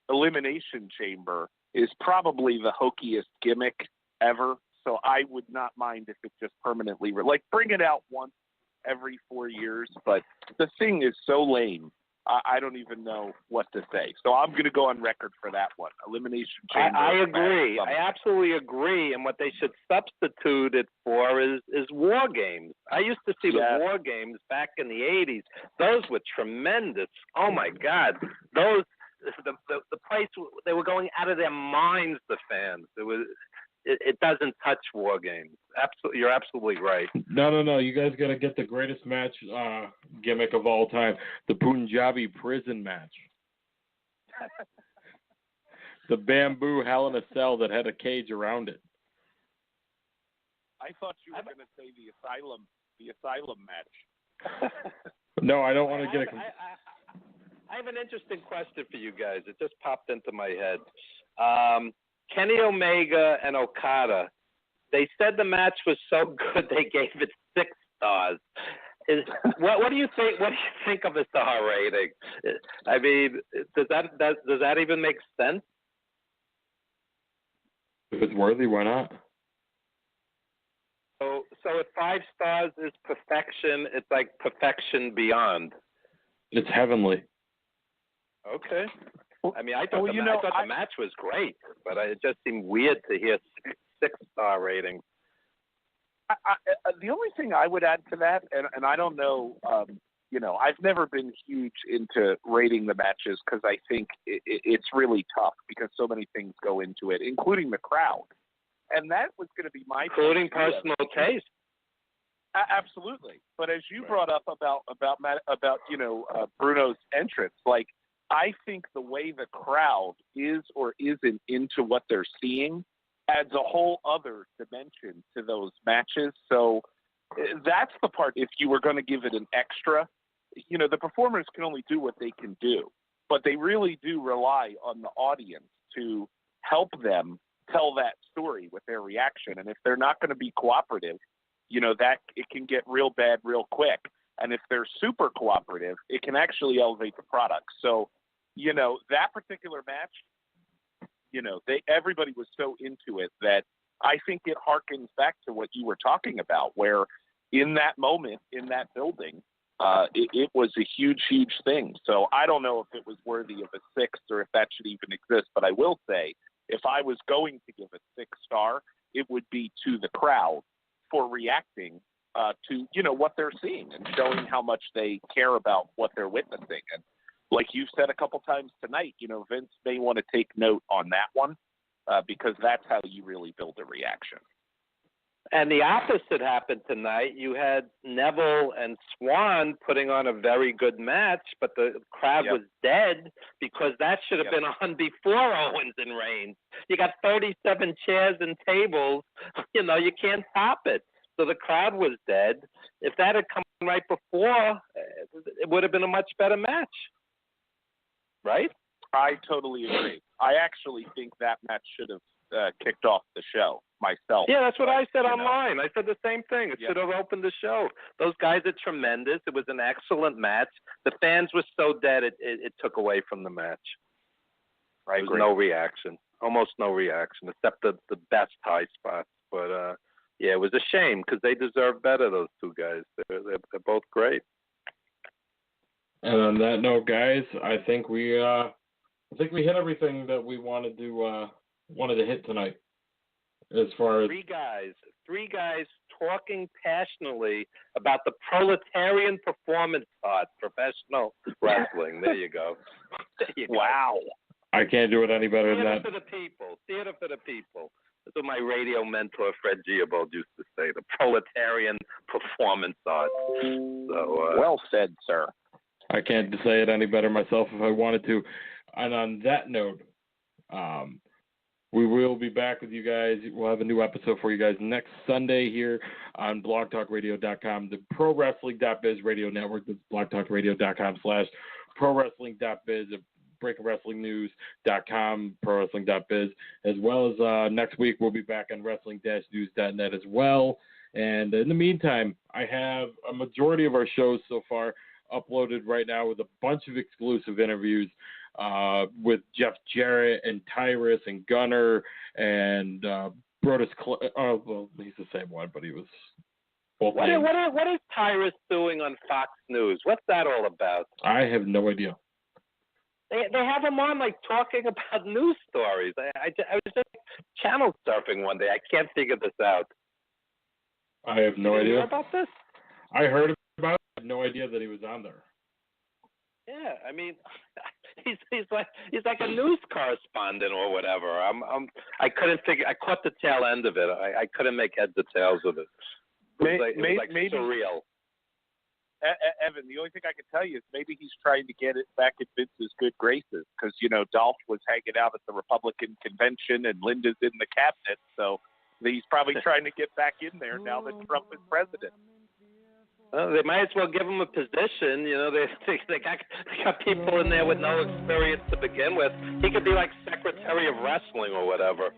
Elimination Chamber is probably the hokiest gimmick ever. So I would not mind if it just permanently bring it out once every 4 years. But the thing is so lame. I don't even know what to say. So I'm going to go on record for that one. Elimination Chamber. I agree. I absolutely agree. And what they should substitute it for is war games. I used to see the war games back in the 80s. Those were tremendous. Oh, my God. Those, the place, they were going out of their minds, the fans. It doesn't touch war games. Absolutely, you're absolutely right. No. You guys got to get the greatest match gimmick of all time, the Punjabi prison match. The bamboo Hell in a Cell that had a cage around it. I thought you were going to say the asylum match. No, I don't want to get I have an interesting question for you guys. It just popped into my head. Kenny Omega and Okada, they said the match was so good they gave it 6 stars. What do you think? What do you think of a star rating? I mean, does that even make sense? If it's worthy, why not? So if 5 stars is perfection, it's like perfection beyond. It's heavenly. Okay. I mean, I thought the match was great, but it just seemed weird to hear 6-star ratings. The only thing I would add to that, and I don't know, I've never been huge into rating the matches because I think it's really tough because so many things go into it, including the crowd. And that was going to be my including personal taste. Absolutely. But as you brought up about Bruno's entrance, I think the way the crowd is or isn't into what they're seeing adds a whole other dimension to those matches. So that's the part, if you were going to give it an extra, the performers can only do what they can do, but they really do rely on the audience to help them tell that story with their reaction. And if they're not going to be cooperative, that it can get real bad real quick. And if they're super cooperative, it can actually elevate the product. So, that particular match, everybody was so into it that I think it harkens back to what you were talking about, where in that moment, in that building, it was a huge, huge thing. So I don't know if it was worthy of a 6 or if that should even exist. But I will say, if I was going to give a 6-star, it would be to the crowd for reacting to, what they're seeing and showing how much they care about what they're witnessing. And like you've said a couple times tonight, Vince may want to take note on that one because that's how you really build a reaction. And the opposite happened tonight. You had Neville and Swan putting on a very good match, but the crowd was dead because that should have been on before Owens and Reigns. You got 37 chairs and tables. You can't top it. So the crowd was dead. If that had come right before, it would have been a much better match. Right? I totally agree. I actually think that match should have kicked off the show myself. Yeah, that's what I said online. I said the same thing. It should have opened the show. Those guys are tremendous. It was an excellent match. The fans were so dead it took away from the match. There was no reaction. Almost no reaction, except the best high spots. But, it was a shame because they deserve better, those two guys. They're both great. And on that note, guys, I think we hit everything that we wanted to hit tonight. As far as three guys talking passionately about the proletarian performance art, professional wrestling. There you go. Wow. I can't do it any better than that. Theater for the people. That's what my radio mentor Fred Giabold used to say. The proletarian performance art. So well said, sir. I can't say it any better myself if I wanted to. And on that note, we will be back with you guys. We'll have a new episode for you guys next Sunday here on blogtalkradio.com, the ProWrestling.biz radio network. That's blogtalkradio.com/ProWrestling.biz, BreakingWrestlingNews.com, ProWrestling.biz, as well as next week we'll be back on Wrestling-News.net as well. And in the meantime, I have a majority of our shows so far uploaded right now with a bunch of exclusive interviews with Jeff Jarrett and Tyrus and Gunner and Brodus. Oh, well, he's the same one, but he was both. What is Tyrus doing on Fox News? What's that all about? I have no idea. They have him on like talking about news stories. I was just channel surfing one day. I can't figure this out. I have no idea. You hear about this? I heard about it. I had no idea that he was on there. Yeah, I mean, he's like a news correspondent or whatever. I couldn't figure. I caught the tail end of it. I couldn't make heads or tails of it. It was like maybe surreal. Evan, the only thing I can tell you is maybe he's trying to get it back in Vince's good graces because, Dolph was hanging out at the Republican convention and Linda's in the cabinet. So he's probably trying to get back in there now that Trump is president. Well, they might as well give him a position. They got people in there with no experience to begin with. He could be like Secretary of Wrestling or whatever.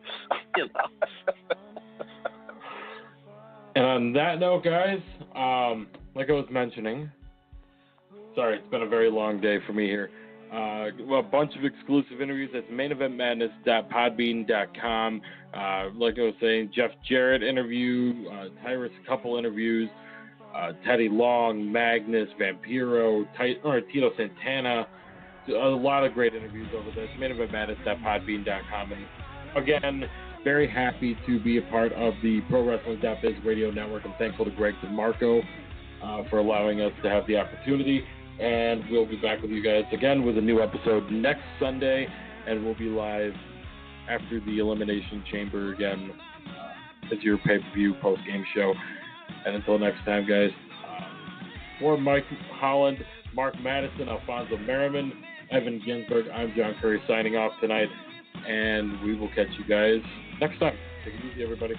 And on that note, guys, like I was mentioning, sorry, it's been a very long day for me here. A bunch of exclusive interviews at maineventmadness.podbean.com. Like I was saying, Jeff Jarrett interview, Tyrus a couple interviews, Teddy Long, Magnus, Vampiro, Tito Santana. A lot of great interviews over there. maineventmadness.podbean.com. And again, very happy to be a part of the Pro Wrestling.biz radio network, and thankful to Greg DeMarco for allowing us to have the opportunity. And we'll be back with you guys again with a new episode next Sunday, and we'll be live after the Elimination Chamber again as your pay-per-view post-game show. And until next time, guys, for Mike Holland, Mark Madison, Alfonso Merriman, Evan Ginsberg, I'm John Curry signing off tonight, and we will catch you guys next time. Take it easy, everybody.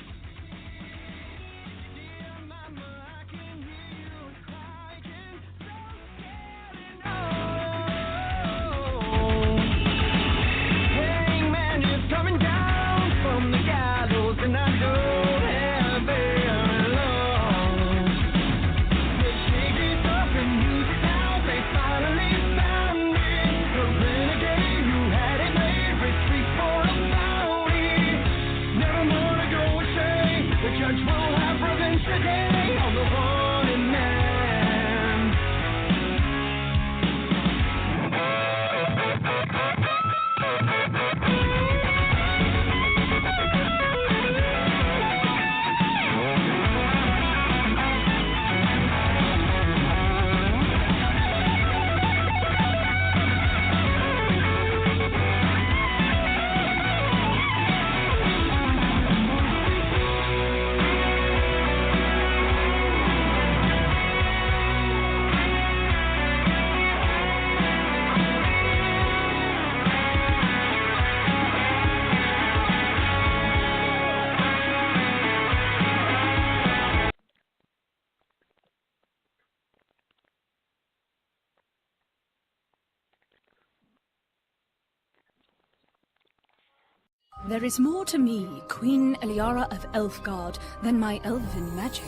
There is more to me, Queen Eliara of Elfgard, than my elven magic.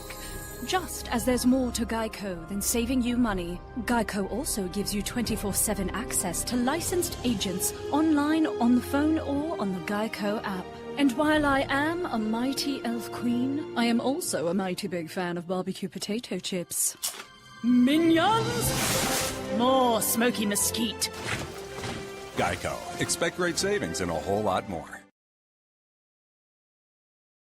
Just as there's more to Geico than saving you money, Geico also gives you 24/7 access to licensed agents online, on the phone, or on the Geico app. And while I am a mighty elf queen, I am also a mighty big fan of barbecue potato chips. Minions! More smoky mesquite. Geico. Expect great savings and a whole lot more.